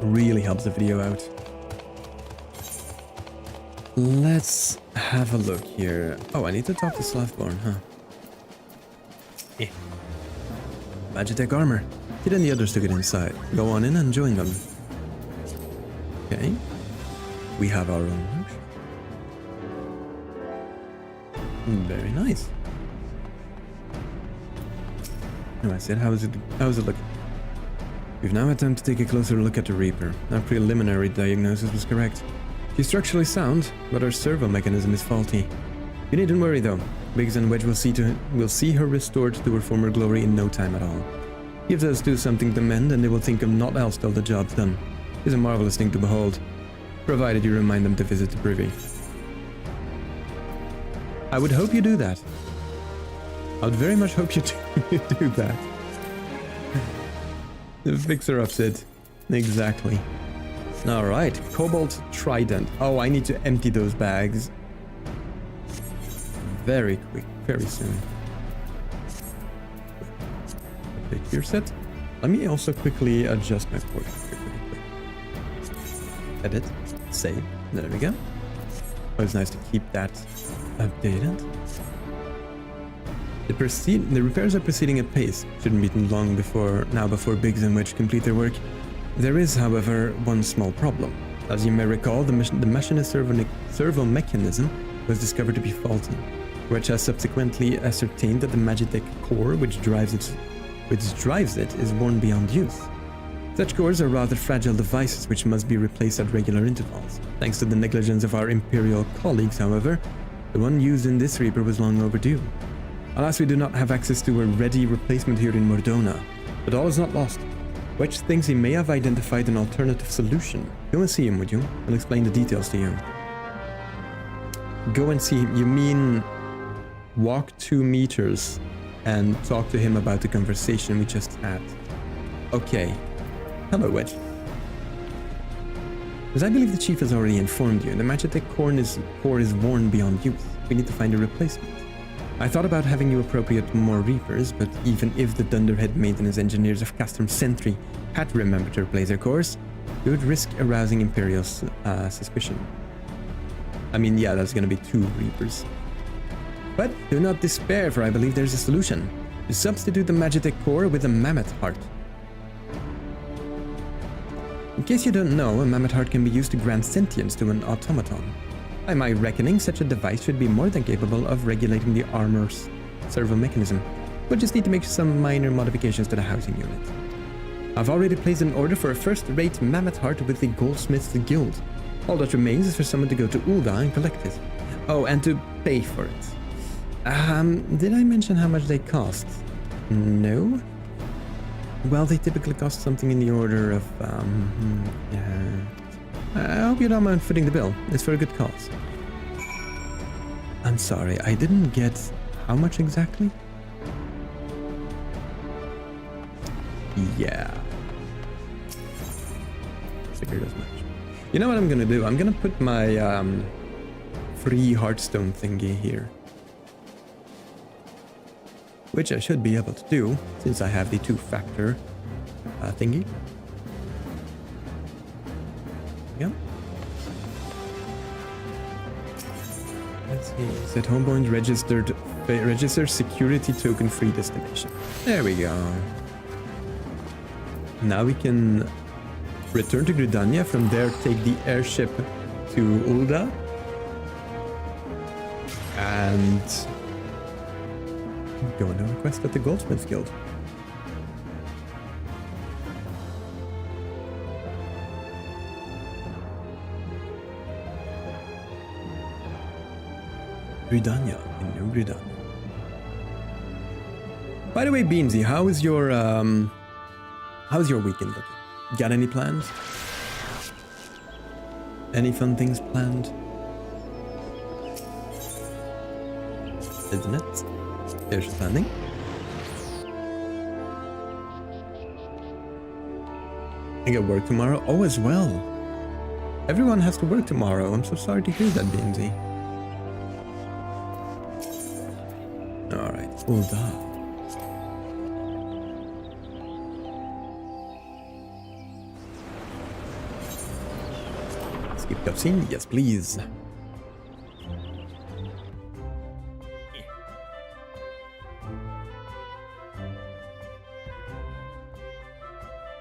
Really helps the video out. Let's have a look here. Oh, I need to talk to Slavborn, huh? Yeah. Magitech armor. Kid and the others took it inside. Go on in and join them. Okay. We have our own workshop. Very nice. No, I said, how's it looking? We've now had time to take a closer look at the Reaper. Our preliminary diagnosis was correct. She's structurally sound, but her servo mechanism is faulty. You needn't worry though. Biggs and Wedge will see her restored to her former glory in no time at all. Give those two something to mend and they will think of naught else till the job's done. It's a marvelous thing to behold, provided you remind them to visit the privy. I would hope you do that. I would very much hope you do that. The fixer up, Sid. Exactly. Alright, Cobalt Trident. Oh, I need to empty those bags. Very quick, very soon. Take your set. Let me also quickly adjust my port. Edit. Save. There we go. Always nice to keep that updated. The repairs are proceeding at pace. Shouldn't be long before Biggs and Wedge complete their work. There is, however, one small problem. As you may recall, the machinist servo mechanism was discovered to be faulty, which has subsequently ascertained that the Magitech core which drives it is worn beyond use. Such cores are rather fragile devices which must be replaced at regular intervals. Thanks to the negligence of our Imperial colleagues, however, the one used in this Reaper was long overdue. Alas, we do not have access to a ready replacement here in Mordona, but all is not lost. Wedge thinks he may have identified an alternative solution. Go and see him, would you? I'll explain the details to you. Go and see him. You mean walk 2 meters and talk to him about the conversation we just had. Okay. Hello, Wedge. As I believe the chief has already informed you, the Magitech core is worn beyond use. We need to find a replacement. I thought about having you appropriate more Reapers, but even if the Dunderhead maintenance engineers of Castrum Sentry had remembered to replace their cores, it would risk arousing Imperial suspicion. I mean, yeah, that's gonna be 2 Reapers. But do not despair, for I believe there's a solution. To substitute the Magitech core with a Mammoth Heart. In case you don't know, a Mammoth Heart can be used to grant sentience to an automaton. By my reckoning, such a device should be more than capable of regulating the armor's servo mechanism. We'll just need to make some minor modifications to the housing unit. I've already placed an order for a first-rate Mammoth Heart with the Goldsmiths Guild. All that remains is for someone to go to Ulga and collect it. Oh, and to pay for it. Did I mention how much they cost? No? Well, they typically cost something in the order of, I hope you don't mind footing the bill. It's for a good cause. I'm sorry, I didn't get how much exactly? Yeah. Figured as much. You know what I'm gonna do? I'm gonna put my free Hearthstone thingy here. Which I should be able to do, since I have the two-factor thingy. Yeah. Let's see. Set homepoint register security token free destination. There we go. Now we can return to Gridania. From there, take the airship to Ulda. And go on a quest at the Goldsmiths Guild. Gridania, in New Gridania. By the way, Beamsy, how's your weekend looking? Got any plans? Any fun things planned? Isn't it? There's planning. I get work tomorrow. Oh, as well. Everyone has to work tomorrow. I'm so sorry to hear that, Beamsy. Alright, hold on. Skip cutscene? Yes, please.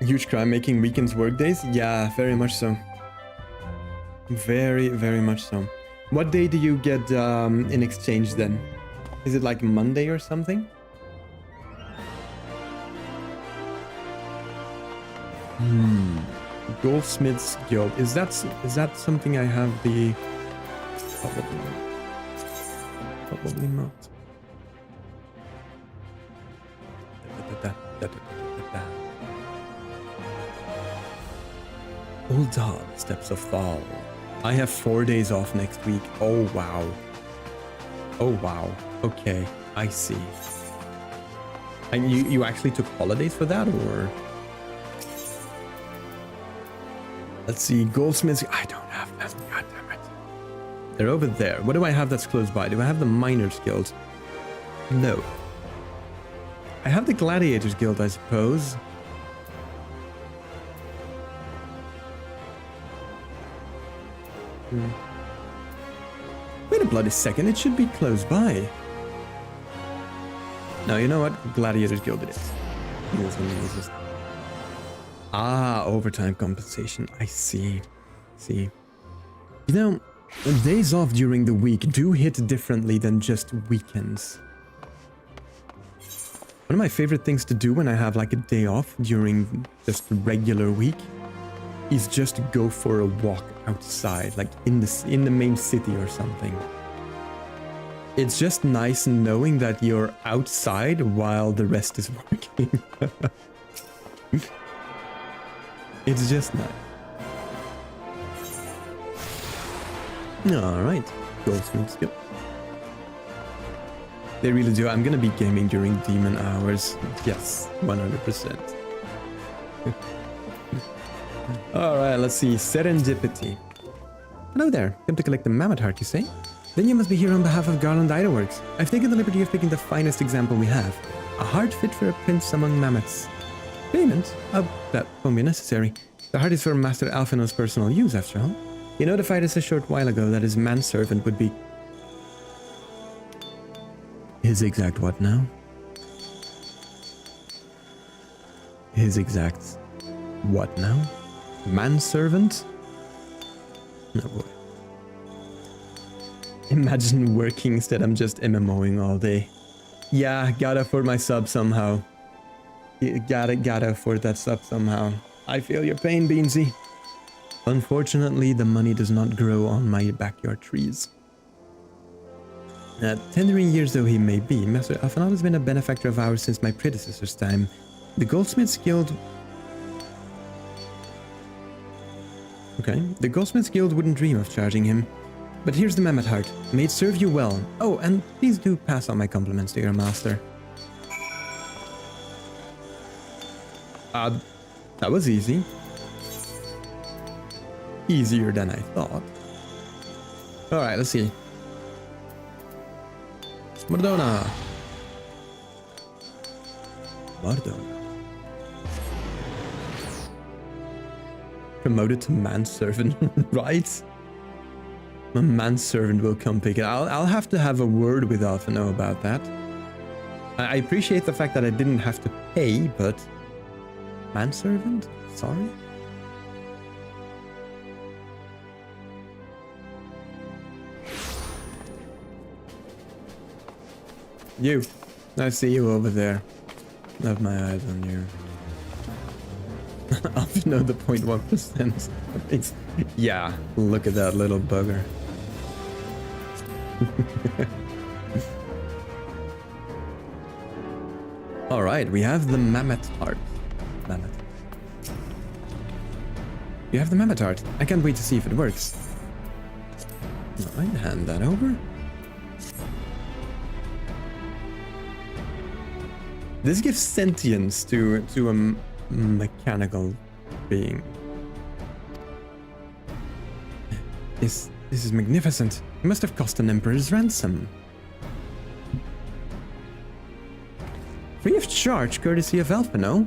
Huge crime making weekends work days? Yeah, very much so. Very, very much so. What day do you get in exchange then? Is it like Monday or something? Goldsmiths Guild. Is that something I have the... Probably not. Probably not. Ulda, Steps of Thal. I have 4 days off next week. Oh wow. Oh wow. Okay, I see. And you actually took holidays for that, or? Let's see, Goldsmiths. I don't have them. God damn it. They're over there. What do I have that's close by? Do I have the Miners Guild? No. I have the Gladiators Guild, I suppose. Wait a bloody second, it should be close by. No, you know what? Gladiators Guild it is. Ah, overtime compensation. I see. See. You know, days off during the week do hit differently than just weekends. One of my favorite things to do when I have like a day off during just the regular week is just to go for a walk outside, like in the main city or something. It's just nice knowing that you're outside while the rest is working. It's just nice. Alright, Goldsmiths Guild. They really do. I'm gonna be gaming during demon hours. Yes, 100%. Alright, let's see. Serendipity. Hello there. Come to collect the mammoth heart, you say? Then you must be here on behalf of Garland Ironworks. I've taken the liberty of picking the finest example we have. A heart fit for a prince among mammoths. Payment? Oh, that won't be necessary. The heart is for Master Alphino's personal use, after all. He notified us a short while ago that his manservant would be... His exact what now? His exact... what now? Manservant? No boy. Imagine working instead I'm just MMOing all day. Yeah, gotta afford my sub somehow. Gotta afford that sub somehow. I feel your pain, Beansy. Unfortunately, the money does not grow on my backyard trees. Tendering years though he may be, Master Alphino has been a benefactor of ours since my predecessor's time. The Goldsmiths Guild... Okay. Okay, the Goldsmiths Guild wouldn't dream of charging him. But here's the Mammoth Heart. May it serve you well. Oh, and please do pass on my compliments to your master. That was easy. Easier than I thought. Alright, let's see. Mardona. Promoted to manservant, right? My manservant will come pick it. I'll have to have a word with Alphino about that. I appreciate the fact that I didn't have to pay, but... Manservant? Sorry? You. I see you over there. I have my eyes on you. Alphino the 0.1%. It's... Yeah, look at that little bugger. Alright, we have the Mammoth Heart. Mammoth. You have the Mammoth Heart. I can't wait to see if it works. Alright, hand that over. This gives sentience to a mechanical being. This is magnificent. It must have cost an emperor's ransom. Free of charge, courtesy of Alphino.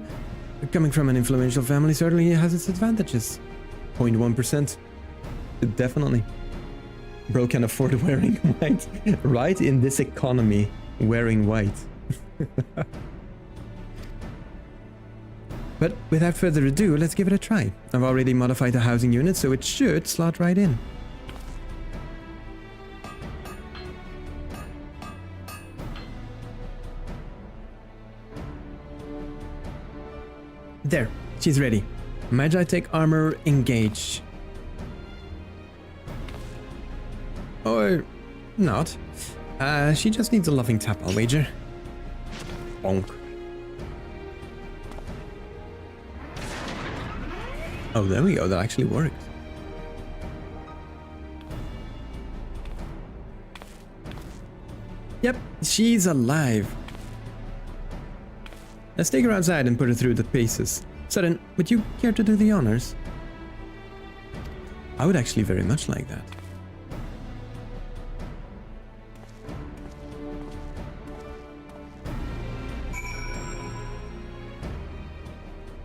Coming from an influential family certainly has its advantages. 0.1%. Definitely. Bro can afford wearing white. Right in this economy, wearing white. But without further ado, let's give it a try. I've already modified the housing unit, so it should slot right in. There, she's ready. Magi take armor, engage. Or not. She just needs a loving tap, I'll wager. Bonk. Oh, there we go, that actually worked. Yep, she's alive. Let's take her outside and put her through the paces. Sudden, would you care to do the honors? I would actually very much like that.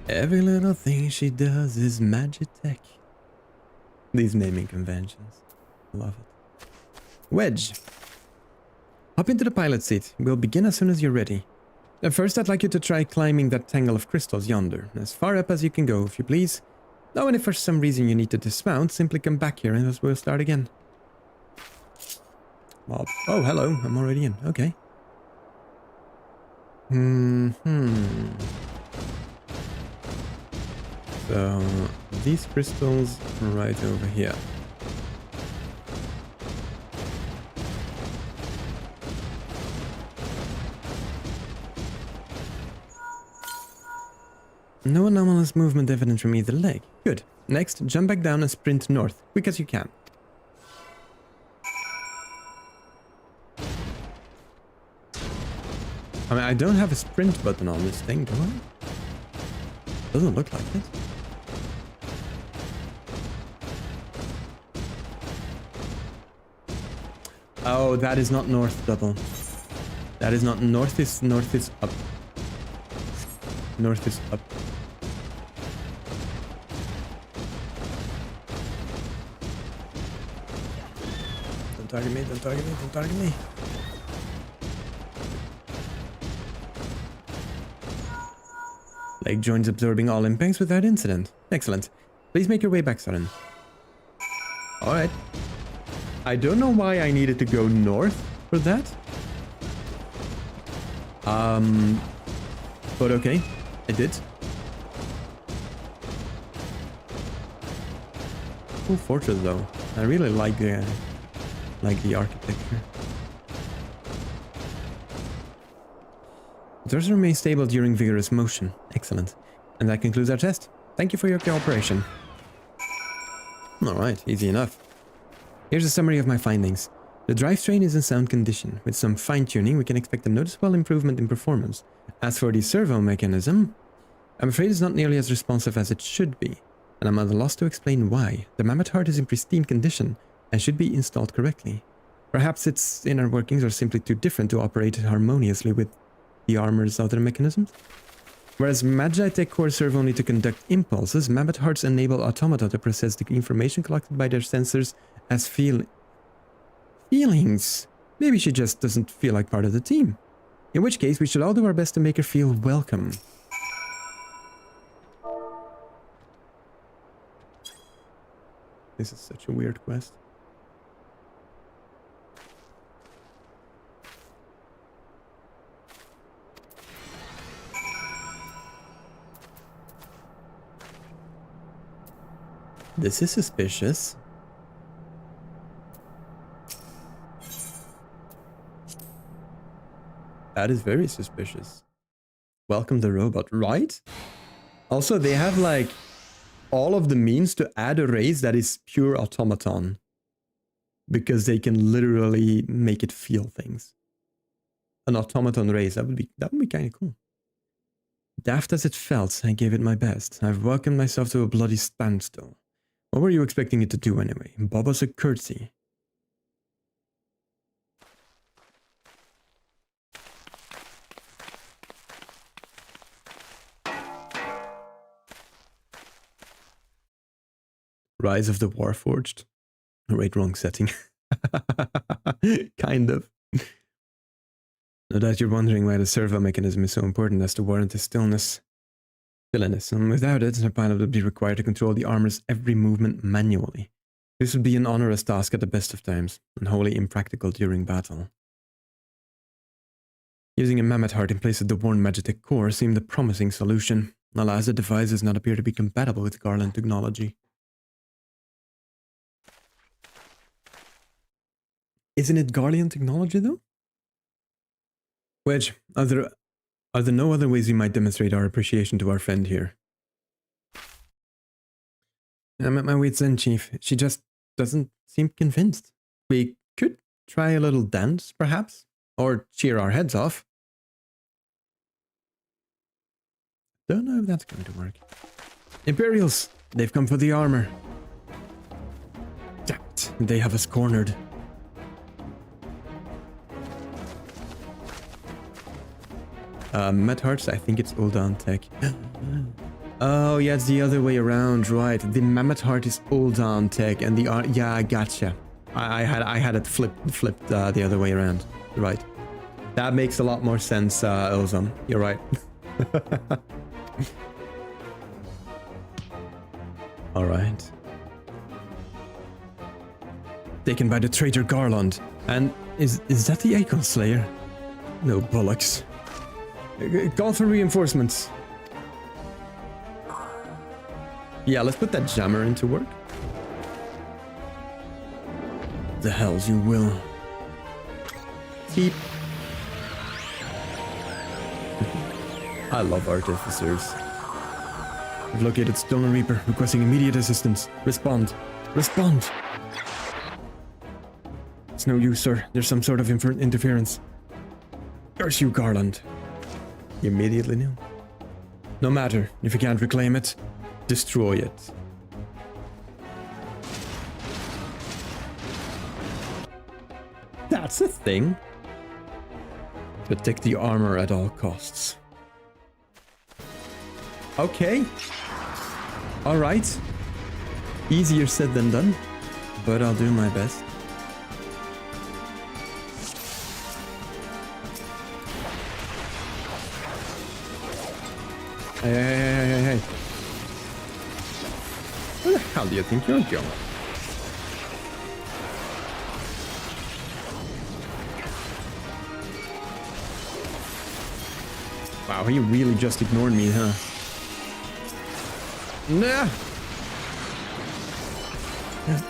Every little thing she does is magitech. These naming conventions. Love it. Wedge. Hop into the pilot seat. We'll begin as soon as you're ready. First, I'd like you to try climbing that tangle of crystals yonder. As far up as you can go, if you please. Oh, and if for some reason you need to dismount, simply come back here and we'll start again. Oh, hello. I'm already in. Okay. So, these crystals right over here. No anomalous movement evident from either leg. Good. Next, jump back down and sprint north, quick as you can. I mean, I don't have a sprint button on this thing, do I? Doesn't look like it. Oh, that is not north, double. That is not north. North is up. North is up. Don't target me, don't target me, don't target me. Leg joints absorbing all impacts without incident. Excellent. Please make your way back, Saren. Alright. I don't know why I needed to go north for that. But okay. I did. Cool fortress though. I really like the architecture. Doors remain stable during vigorous motion. Excellent. And that concludes our test. Thank you for your cooperation. Alright, easy enough. Here's a summary of my findings. The drivetrain is in sound condition. With some fine-tuning, we can expect a noticeable improvement in performance. As for the servo mechanism, I'm afraid it's not nearly as responsive as it should be, and I'm at a loss to explain why. The mammoth heart is in pristine condition and should be installed correctly. Perhaps its inner workings are simply too different to operate harmoniously with the armor's other mechanisms. Whereas Magitech core serve only to conduct impulses, mammoth hearts enable automata to process the information collected by their sensors as feelings. Maybe she just doesn't feel like part of the team. In which case, we should all do our best to make her feel welcome. This is such a weird quest. This is suspicious. That is very suspicious. Welcome the robot, right? Also, they have like all of the means to add a race that is pure automaton. Because they can literally make it feel things. An automaton race, that would be kind of cool. Daft as it felt, I gave it my best. I've welcomed myself to a bloody standstill. What were you expecting it to do anyway? Bob us a curtsy. Rise of the Warforged? Right, wrong setting. Kind of. No doubt you're wondering why the servo mechanism is so important as to warrant the stillness. And without it, the pilot would be required to control the armor's every movement manually. This would be an onerous task at the best of times, and wholly impractical during battle. Using a mammoth heart in place of the worn Magitech core seemed a promising solution. Alas, the device does not appear to be compatible with Garland technology. Isn't it Garland technology though? Wedge, are there no other ways we might demonstrate our appreciation to our friend here? I'm at my wit's end, Chief. She just doesn't seem convinced. We could try a little dance, perhaps? Or cheer our heads off. Don't know if that's going to work. Imperials! They've come for the armor. Damn it, they have us cornered. Met Hearts, I think it's Uldan Tech. Oh, yeah, it's the other way around, right. The Mammoth Heart is Uldan Tech, and the yeah, I gotcha. I had it flipped the other way around. Right. That makes a lot more sense, Ilzum. You're right. Alright. Taken by the traitor Garland. And is that the Acorn Slayer? No bollocks. Call for reinforcements. Yeah, let's put that jammer into work. The hells you will. Beep. I love artificers. We've located Stolen Reaper, requesting immediate assistance. Respond. Respond! It's no use, sir. There's some sort of interference. Curse you, Garland. You immediately knew. No matter. If you can't reclaim it, destroy it. That's a thing. Protect the armor at all costs. Okay. Alright. Easier said than done, but I'll do my best. Hey. Where the hell do you think you're going? Wow, he really just ignored me, huh? Nah!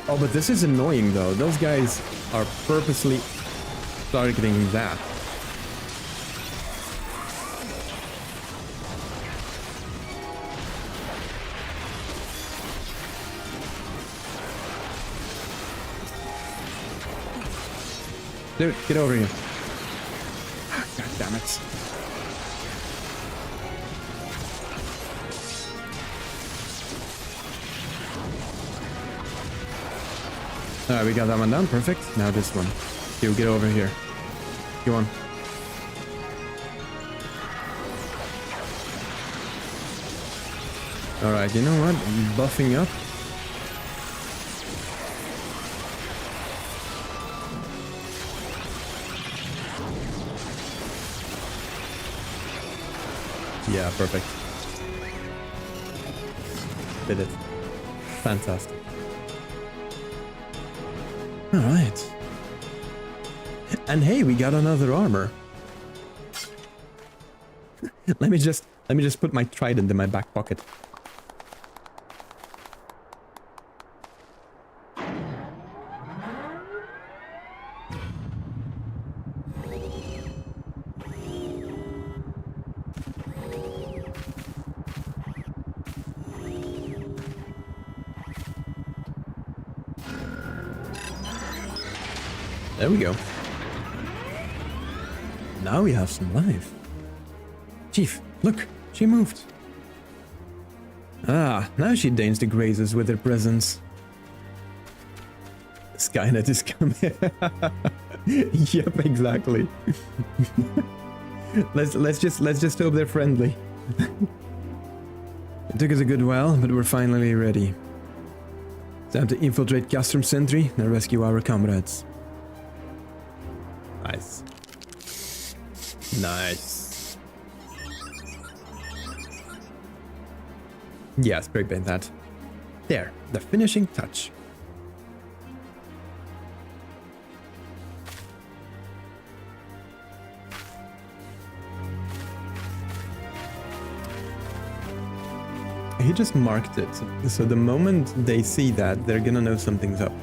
Oh, but this is annoying, though. Those guys are purposely targeting that. Dude, get over here. God damn it. Alright, we got that one down. Perfect. Now this one. You get over here. Go on. Alright, you know what? Buffing up. Yeah, perfect. Did it. Fantastic. Alright. And hey, we got another armor. let me just put my trident in my back pocket. There we go. Now we have some life. Chief, look, she moved. Ah, now she deigns to graze us with her presence. Skynet is coming. Yep, exactly. let's just hope they're friendly. It took us a good while, but we're finally ready. Time to infiltrate Castrum Sentry and rescue our comrades. Nice. Nice. Yeah, spray paint that. There, the finishing touch. He just marked it, so the moment they see that, they're gonna know something's up.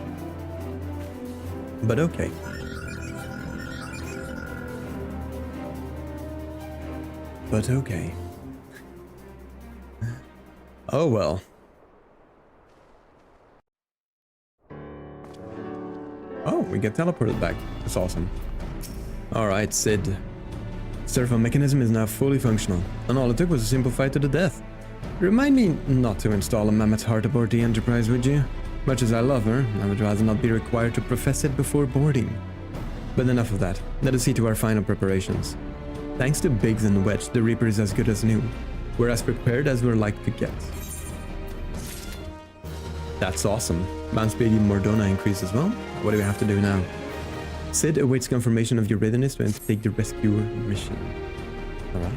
But okay. But okay. Oh well. Oh, we get teleported back. That's awesome. Alright, Sid. Servo mechanism is now fully functional, and all it took was a simple fight to the death. Remind me not to install a mammoth heart aboard the Enterprise, would you? Much as I love her, I would rather not be required to profess it before boarding. But enough of that. Let us see to our final preparations. Thanks to Biggs and Wedge, the Reaper is as good as new. We're as prepared as we're like to get. That's awesome. Bound speed even more Dona increase as well. What do we have to do now? Sid awaits confirmation of your readiness to undertake the rescue mission. Alright.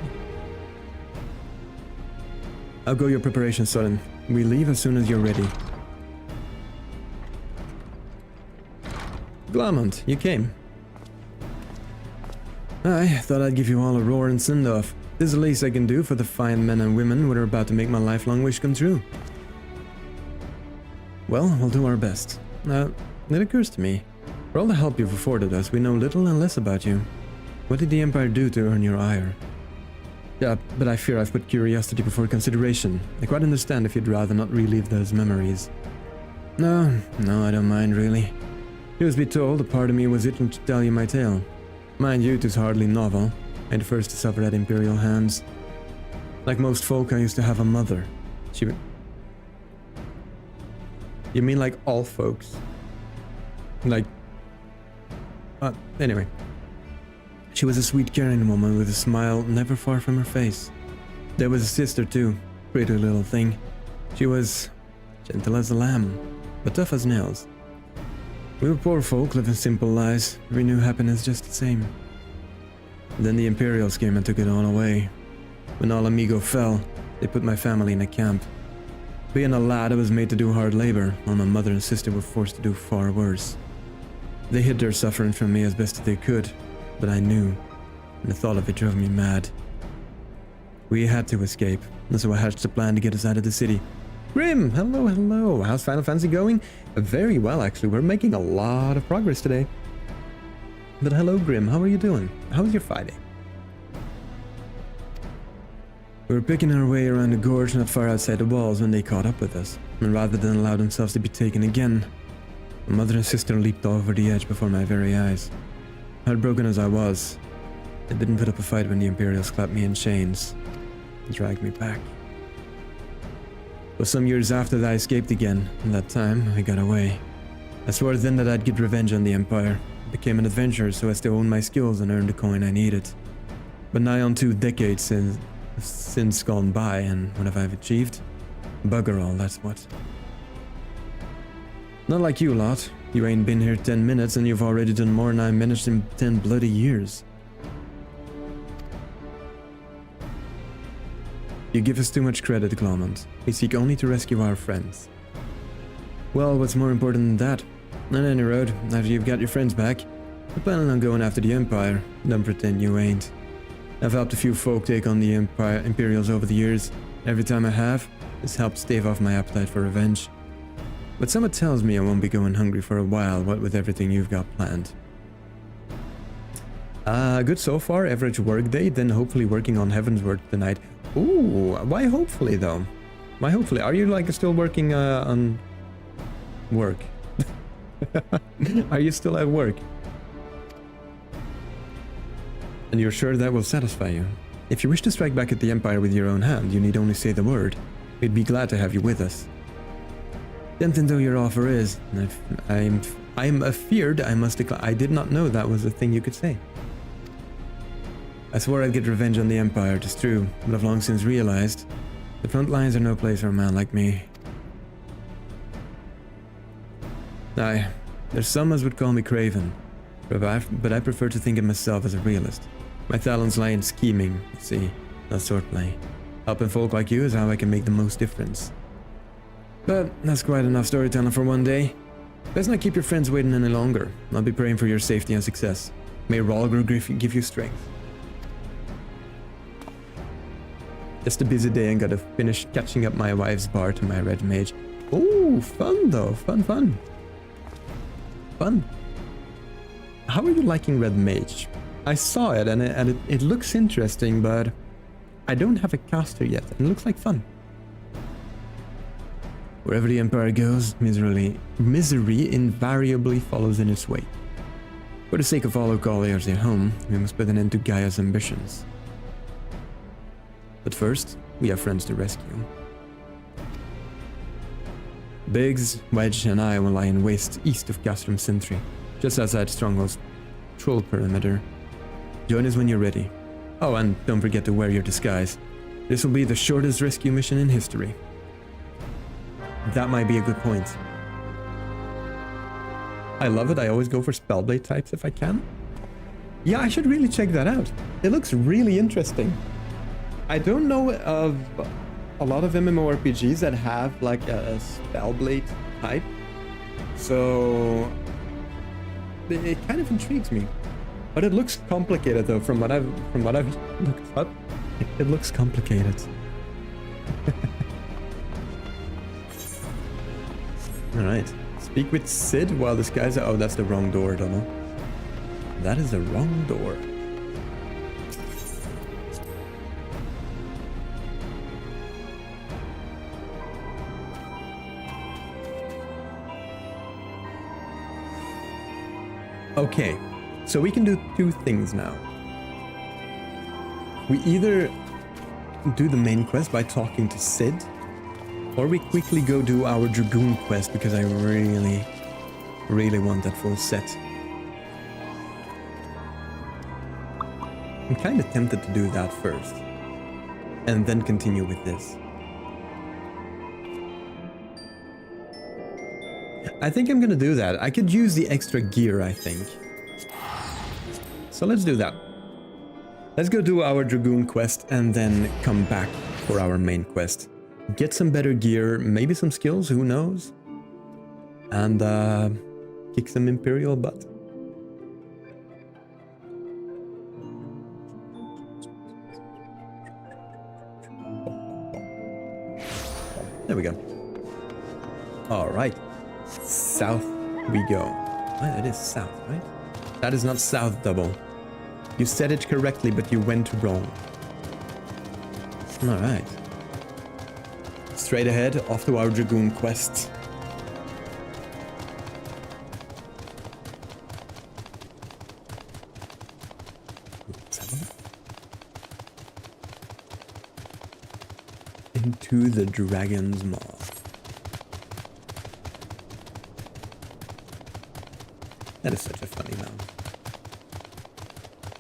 I'll go your preparations, Sudden. We leave as soon as you're ready. Glamont, you came. I thought I'd give you all a roar and send-off. This is the least I can do for the fine men and women who are about to make my lifelong wish come true. Well, we'll do our best. It occurs to me, for all the help you've afforded us, we know little and less about you. What did the Empire do to earn your ire? Yeah, but I fear I've put curiosity before consideration. I quite understand if you'd rather not relive those memories. No, I don't mind really. Truth be told, a part of me was itching to tell you my tale. Mind you, it is hardly novel, and first to suffer at Imperial hands. Like most folk, I used to have a mother. She... You mean like all folks? Like... anyway. She was a sweet, caring woman with a smile never far from her face. There was a sister too, pretty little thing. She was gentle as a lamb, but tough as nails. We were poor folk living simple lives. We knew happiness just the same. Then the Imperials came and took it all away. When all Amigo fell, they put my family in a camp. Being a lad, I was made to do hard labor, while my mother and sister were forced to do far worse. They hid their suffering from me as best they could, but I knew, and the thought of it drove me mad. We had to escape, and so I hatched a plan to get us out of the city. Grim, hello. How's Final Fantasy going? Very well, actually. We're making a lot of progress today. But hello, Grim. How are you doing? How was your Friday? We were picking our way around the gorge not far outside the walls when they caught up with us, and rather than allow themselves to be taken again, my mother and sister leaped over the edge before my very eyes. Heartbroken as I was, I didn't put up a fight when the Imperials clapped me in chains and dragged me back. But some years after that I escaped again, and that time I got away. I swore then that I'd get revenge on the Empire. I became an adventurer so as to own my skills and earn the coin I needed. But nigh on 2 decades since gone by, and what have I achieved? Bugger all, that's what. Not like you lot. You ain't been here 10 minutes and you've already done more than I managed in 10 bloody years. You give us too much credit, Clement. We seek only to rescue our friends. Well, what's more important than that? On any road, after you've got your friends back, I'm planning on going after the Empire. Don't pretend you ain't. I've helped a few folk take on the Imperials over the years. Every time I have, it's helped stave off my appetite for revenge. But someone tells me I won't be going hungry for a while, what with everything you've got planned. Good so far, average work day, then hopefully working on Heavensward tonight. Ooh, why hopefully though? Why hopefully? Are you like still working on work? Are you still at work? And you're sure that will satisfy you? If you wish to strike back at the Empire with your own hand, you need only say the word. We'd be glad to have you with us. Tempting though your offer is, I'm afeared I must decline. I did not know that was a thing you could say. I swore I'd get revenge on the Empire, it is true, but I've long since realized the front lines are no place for a man like me. Aye, there's some as would call me craven, but I prefer to think of myself as a realist. My talents lie in scheming, you see, not swordplay. Helping folk like you is how I can make the most difference. But that's quite enough storytelling for one day. Let's not keep your friends waiting any longer. I'll be praying for your safety and success. May Ralgr give you strength. Just a busy day and gotta finish catching up my wife's bar to my red mage. Ooh, fun though, fun. Fun. How are you liking red mage? I saw it and it looks interesting, but I don't have a caster yet and it looks like fun. Wherever the Empire goes, misery invariably follows in its wake. For the sake of all who call theirs their home, we must put an end to Gaia's ambitions. But first, we have friends to rescue. Biggs, Wedge, and I will lie in waste east of Castrum Sentry, just outside Stronghold's troll perimeter. Join us when you're ready. Oh, and don't forget to wear your disguise. This will be the shortest rescue mission in history. That might be a good point. I love it. I always go for Spellblade types if I can. Yeah, I should really check that out. It looks really interesting. I don't know of a lot of MMORPGs that have like a Spellblade type. So it kind of intrigues me. But it looks complicated though, from what I've looked up. It looks complicated. Alright. Speak with Sid while this guy's... Oh, that's the wrong door, Donald. That is the wrong door. Okay. So we can do 2 things now. We either do the main quest by talking to Sid, or we quickly go do our Dragoon quest because I really want that full set. I'm kind of tempted to do that first, and then continue with this. I think I'm gonna do that. I could use the extra gear, I think. So let's do that. Let's go do our Dragoon quest and then come back for our main quest. Get some better gear, maybe some skills, who knows? And kick some Imperial butt. There we go. Alright. South we go. Well, it is south, right? That is not south, Double. You said it correctly, but you went wrong. Alright. Straight ahead, off to our Dragoon quest. Into the Dragon's Maw. That is such a funny mount.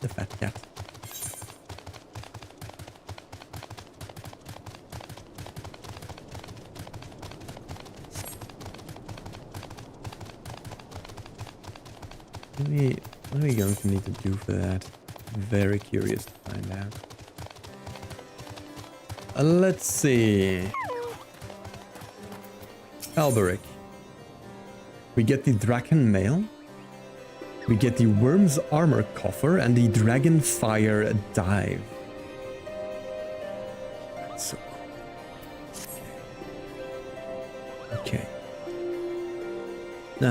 The fat cat. What are we going to need to do for that? I'm very curious to find out. Let's see. Alberic. We get the Draken Mail. We get the Worm's Armor Coffer and the Dragon Fire Dive. That's so cool. Okay.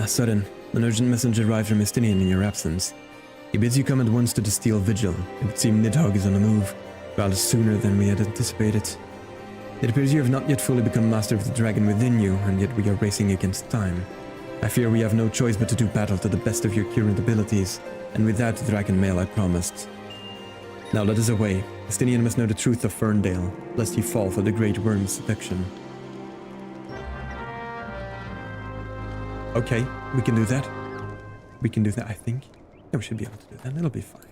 Sudden. An urgent messenger arrived from Estinian in your absence. He bids you come at once to the Steel Vigil. It would seem Nidhogg is on the move, rather sooner than we had anticipated. It appears you have not yet fully become master of the dragon within you, and yet we are racing against time. I fear we have no choice but to do battle to the best of your current abilities, and without the dragon mail I promised. Now let us away. Estinian must know the truth of Ferndale, lest he fall for the Great Worm's seduction. Okay, we can do that. We can do that, I think. Yeah, we should be able to do that. It'll be fine.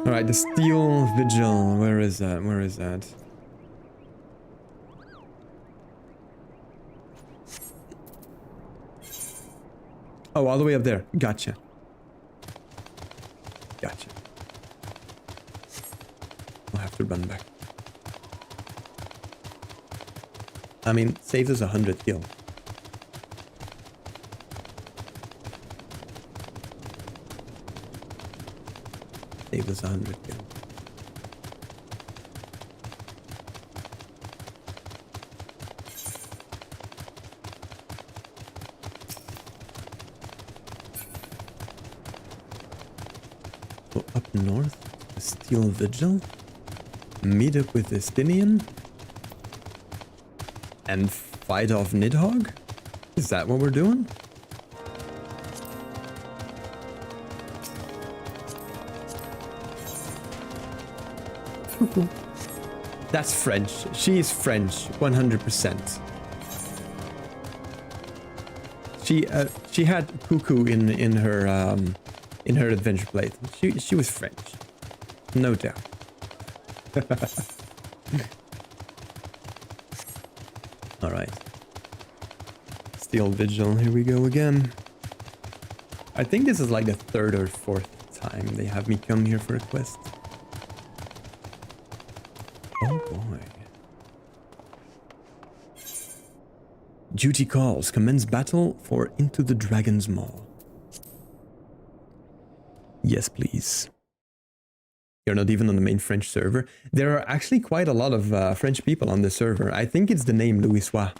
Alright, the Steel Vigil. Where is that? Where is that? Oh, all the way up there. Gotcha. Gotcha. I'll have to run back. I mean, saves us 100 gil. Save us 100 gil. So up north, the Steel Vigil. Meet up with Estinian. And fight off Nidhogg? Is that what we're doing? That's French. She is French, 100%. She had cuckoo in her adventure plate. She was French, no doubt. All right. Steel Vigil. Here we go again. I think this is like the 3rd or 4th time they have me come here for a quest. Oh boy. Duty calls. Commence battle for Into the Dragon's Maw. Yes, please. You're not even on the main French server. There are actually quite a lot of French people on this server. I think it's the name Louisois.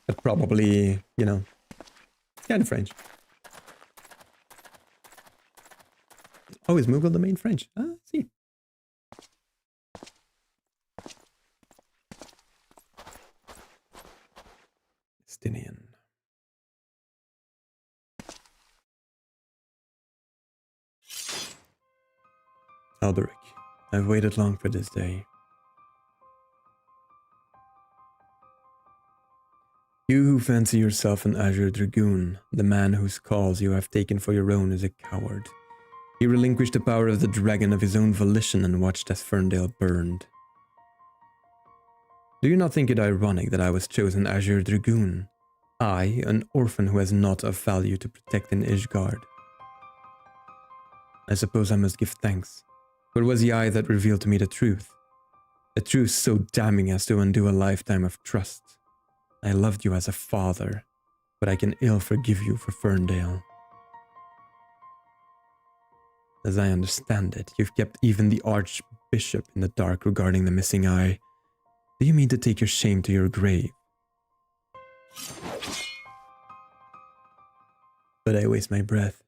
But probably, you know, kind of French. Oh, is Moogle the main French? Ah, see. Estinian. Alberic, I've waited long for this day. You who fancy yourself an Azure Dragoon, the man whose cause you have taken for your own is a coward. He relinquished the power of the dragon of his own volition and watched as Ferndale burned. Do you not think it ironic that I was chosen Azure Dragoon? I, an orphan who has naught of value to protect in Ishgard. I suppose I must give thanks, for it was the eye that revealed to me the truth. A truth so damning as to undo a lifetime of trust. I loved you as a father, but I can ill forgive you for Ferndale. As I understand it, you've kept even the Archbishop in the dark regarding the missing eye. Do you mean to take your shame to your grave? But I waste my breath.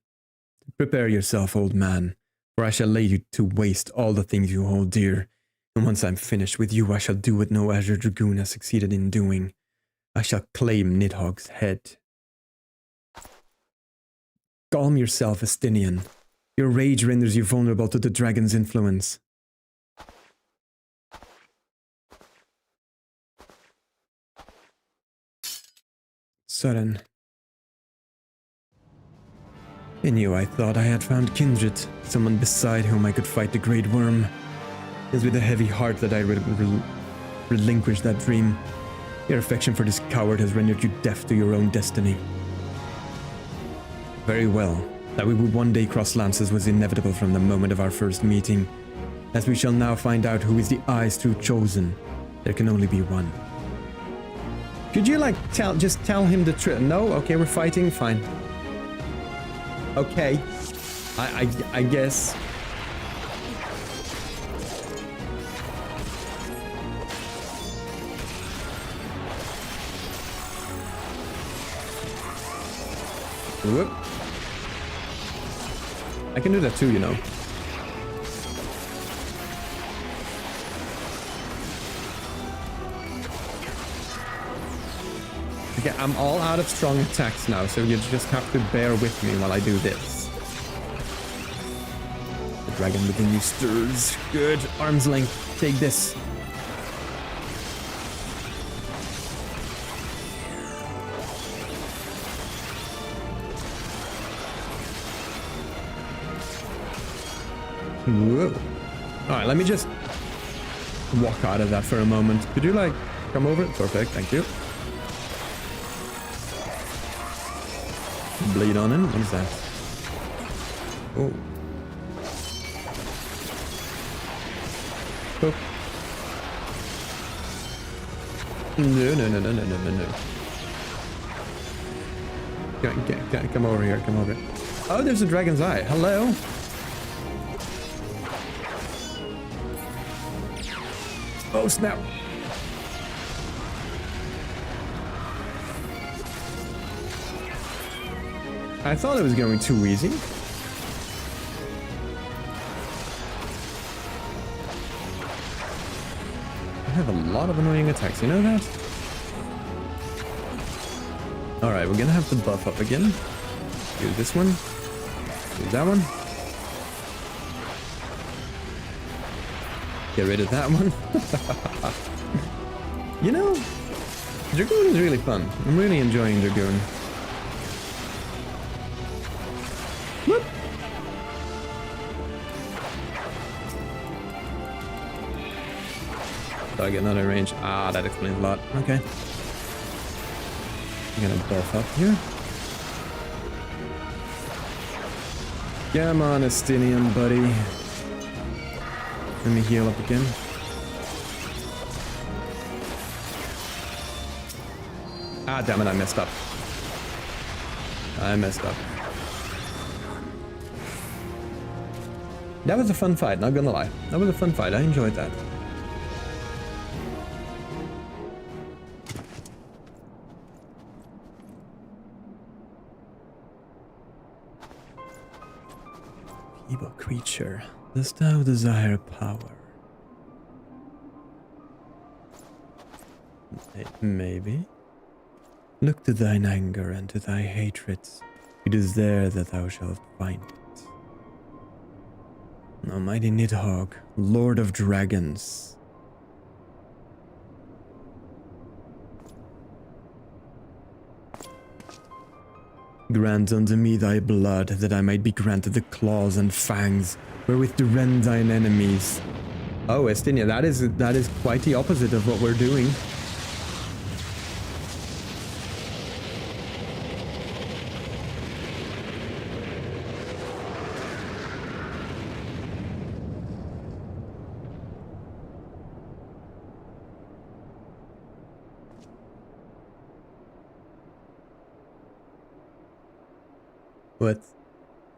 Prepare yourself, old man, for I shall lay you to waste all the things you hold dear, and once I'm finished with you, I shall do what no Azure Dragoon has succeeded in doing. I shall claim Nidhogg's head. Calm yourself, Estinian. Your rage renders you vulnerable to the dragon's influence. sudden. I knew I thought I had found kindred, someone beside whom I could fight the Great Worm. It was with a heavy heart that I relinquished that dream. Your affection for this coward has rendered you deaf to your own destiny. Very well. That we would one day cross lances was inevitable from the moment of our first meeting. As we shall now find out who is the eyes true chosen, there can only be one. Could you like just tell him the truth? No? Okay, we're fighting? Fine. Okay. I guess. Whoop. I can do that too, you know. Okay, I'm all out of strong attacks now, so you just have to bear with me while I do this. The dragon within you stirs. Good. Arm's length. Take this. Whoa. Alright, let me just walk out of that for a moment. Could you, like, come over? Perfect, thank you. Bleed on him? What is that? Oh. Oh. No. Come over here, come over here. Oh, there's a dragon's eye. Hello? Oh, snap. I thought it was going too easy. I have a lot of annoying attacks, you know that? Alright, we're gonna have to buff up again. Do this one. Do that one. Get rid of that one. You know, Dragoon is really fun. I'm really enjoying Dragoon. Whoop. So I get another range. Ah, that explains a lot. Okay. I'm gonna buff up here. Come on, Estinian buddy. Let me heal up again. Ah, damn it, I messed up. I messed up. That was a fun fight, not gonna lie. That was a fun fight, I enjoyed that. Feeble creature. Dost thou desire power? Maybe. Look to thine anger and to thy hatreds. It is there that thou shalt find it. Almighty Nidhogg, Lord of Dragons. Grant unto me thy blood, that I might be granted the claws and fangs wherewith to rend thine enemies. Oh, Estinia, that is quite the opposite of what we're doing.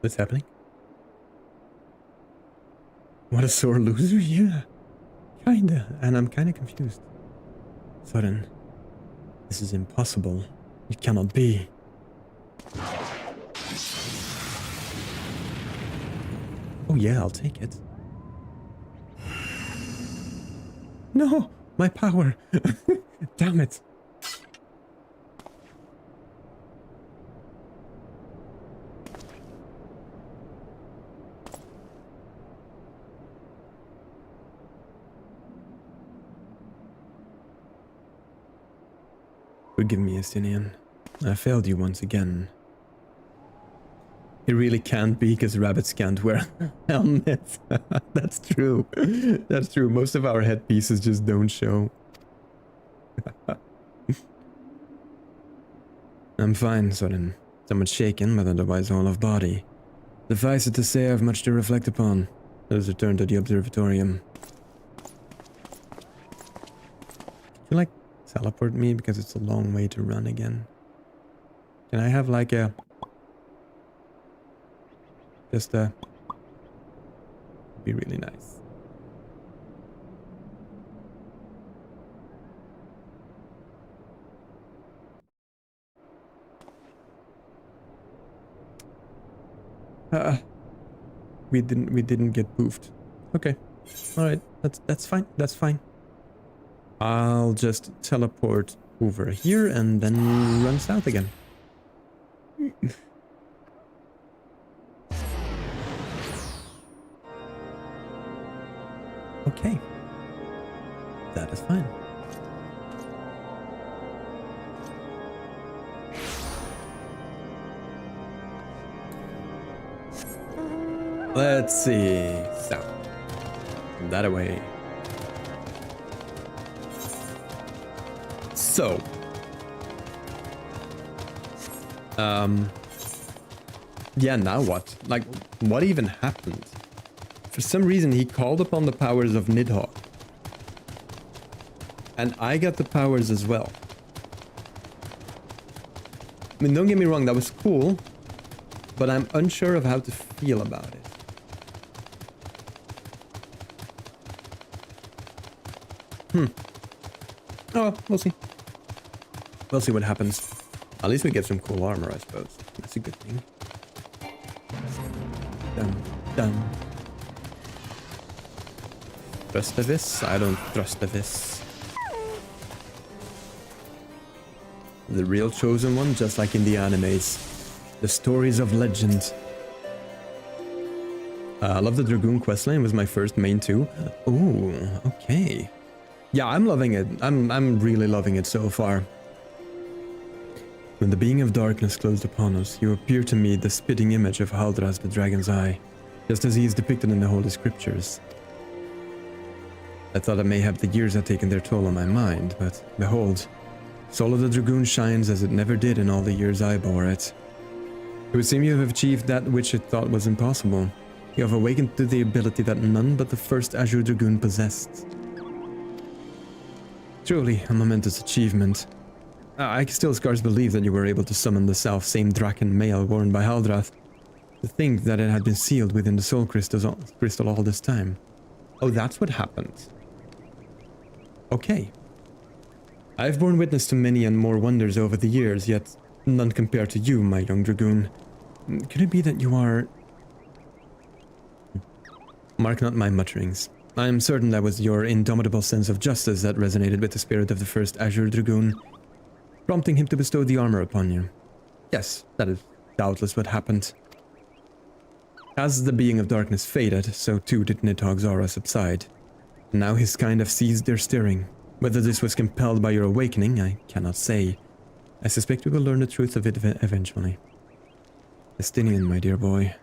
What's happening? What a sore loser? Yeah, kinda. And I'm kinda confused. Sudden. This is impossible. It cannot be. Oh yeah, I'll take it. No! My power! Damn it! Forgive me, Estinian. I failed you once again. It really can't be because rabbits can't wear helmets. That's true. That's true. Most of our headpieces just don't show. I'm fine, Soren. Somewhat shaken, but otherwise all of body. Suffice it to say, I have much to reflect upon. Let us return to the observatorium. Can you, teleport me? Because it's a long way to run again. Can I have, a... Just, be really nice. We didn't get poofed. Okay. Alright, that's fine. That's fine. I'll just teleport over here and then run south again. Okay. That is fine. Let's see. South. That away. So. Yeah, now what? What even happened? For some reason, he called upon the powers of Nidhogg. And I got the powers as well. I mean, don't get me wrong, that was cool. But I'm unsure of how to feel about it. Oh, we'll see. We'll see what happens. At least we get some cool armor, I suppose. That's a good thing. Dum. Trust of this? I don't trust of this. The real chosen one, just like in the animes. The stories of legend. I love the Dragoon questline. It was my first main too. Ooh, okay. Yeah, I'm loving it. I'm really loving it so far. When the being of darkness closed upon us, you appear to me the spitting image of Haldras the Dragon's Eye, just as he is depicted in the Holy Scriptures. I thought that mayhap the years had taken their toll on my mind, but behold, soul of the Dragoon shines as it never did in all the years I bore it. It would seem you have achieved that which it thought was impossible. You have awakened to the ability that none but the first Azure Dragoon possessed. Truly a momentous achievement. I still scarce believe that you were able to summon the self-same Draken mail worn by Haldrath. To think that it had been sealed within the soul crystal all this time. Oh, that's what happened. Okay. I've borne witness to many and more wonders over the years, yet none compared to you, my young Dragoon. Could it be that you are... Mark not my mutterings. I am certain that was your indomitable sense of justice that resonated with the spirit of the first Azure Dragoon, prompting him to bestow the armor upon you. Yes, that is doubtless what happened. As the being of darkness faded, so too did Nidhogg's aura subside. Now his kind have ceased their stirring. Whether this was compelled by your awakening, I cannot say. I suspect we will learn the truth of it eventually. Estinian, my dear boy.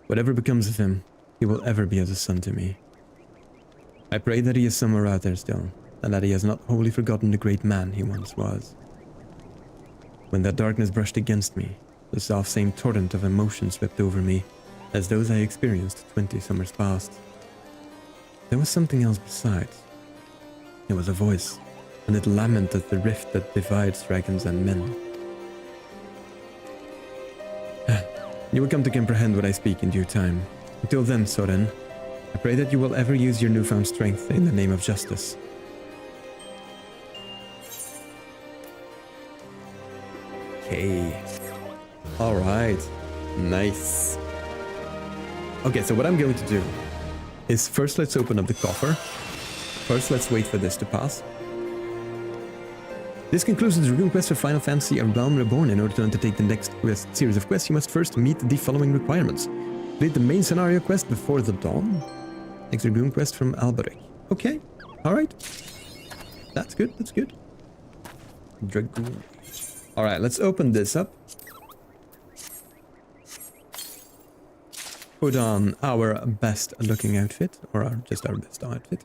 Whatever becomes of him, he will ever be as a son to me. I pray that he is somewhere out there still, and that he has not wholly forgotten the great man he once was. When that darkness brushed against me, the self-same torrent of emotion swept over me, as those I experienced 20 summers past. There was something else besides. It was a voice, and it lamented the rift that divides dragons and men. You will come to comprehend what I speak in due time. Until then, Soren, I pray that you will ever use your newfound strength in the name of justice. Okay. Alright. Nice. Okay, so what I'm going to do is first let's open up the coffer. First, let's wait for this to pass. This concludes the Dragoon quest for Final Fantasy: A Realm Reborn. In order to undertake the next series of quests, you must first meet the following requirements. Complete the main scenario quest before the dawn. Next Dragoon quest from Alberic. Okay, alright. That's good, that's good. Dragoon. All right, let's open this up. Put on our best looking outfit, or just our best outfit.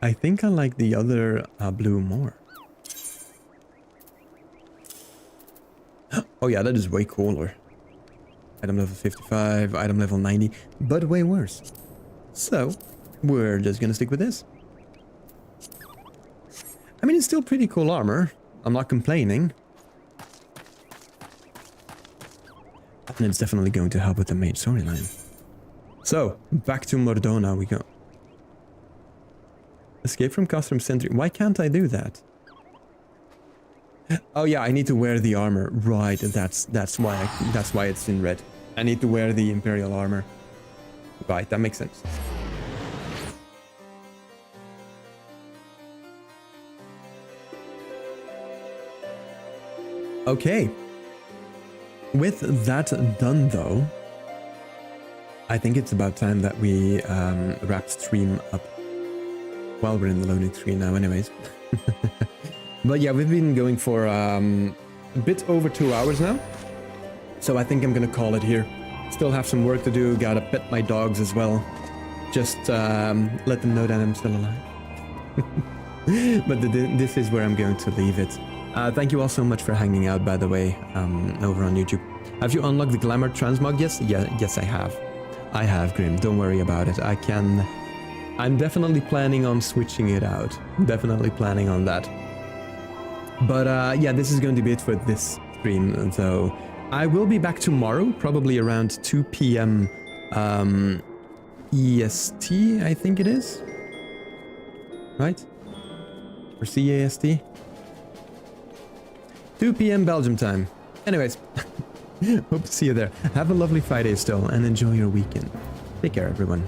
I think I like the other blue more. Oh yeah, that is way cooler. Item level 55, item level 90, but way worse. So, we're just gonna stick with this. I mean, it's still pretty cool armor. I'm not complaining. And it's definitely going to help with the main storyline. So, back to Mordona we go. Escape from custom sentry. Why can't I do that? Oh yeah, I need to wear the armor. Right, that's why it's in red. I need to wear the Imperial armor. Right, that makes sense. Okay. With that done though, I think it's about time that we wrap stream up. Well, we're in the loading screen now anyways. But yeah, we've been going for a bit over 2 hours now. So I think I'm gonna call it here. Still have some work to do, gotta pet my dogs as well. Just let them know that I'm still alive. But this is where I'm going to leave it. Thank you all so much for hanging out, by the way, over on YouTube. Have you unlocked the Glamour Transmog? Yes, yes I have. I have, Grim, don't worry about it. I'm definitely planning on switching it out. Definitely planning on that. But yeah, this is going to be it for this stream. So I will be back tomorrow, probably around 2 p.m. EST, I think it is. Right? Or CAST? 2 p.m. Belgium time. Anyways, hope to see you there. Have a lovely Friday still and enjoy your weekend. Take care, everyone.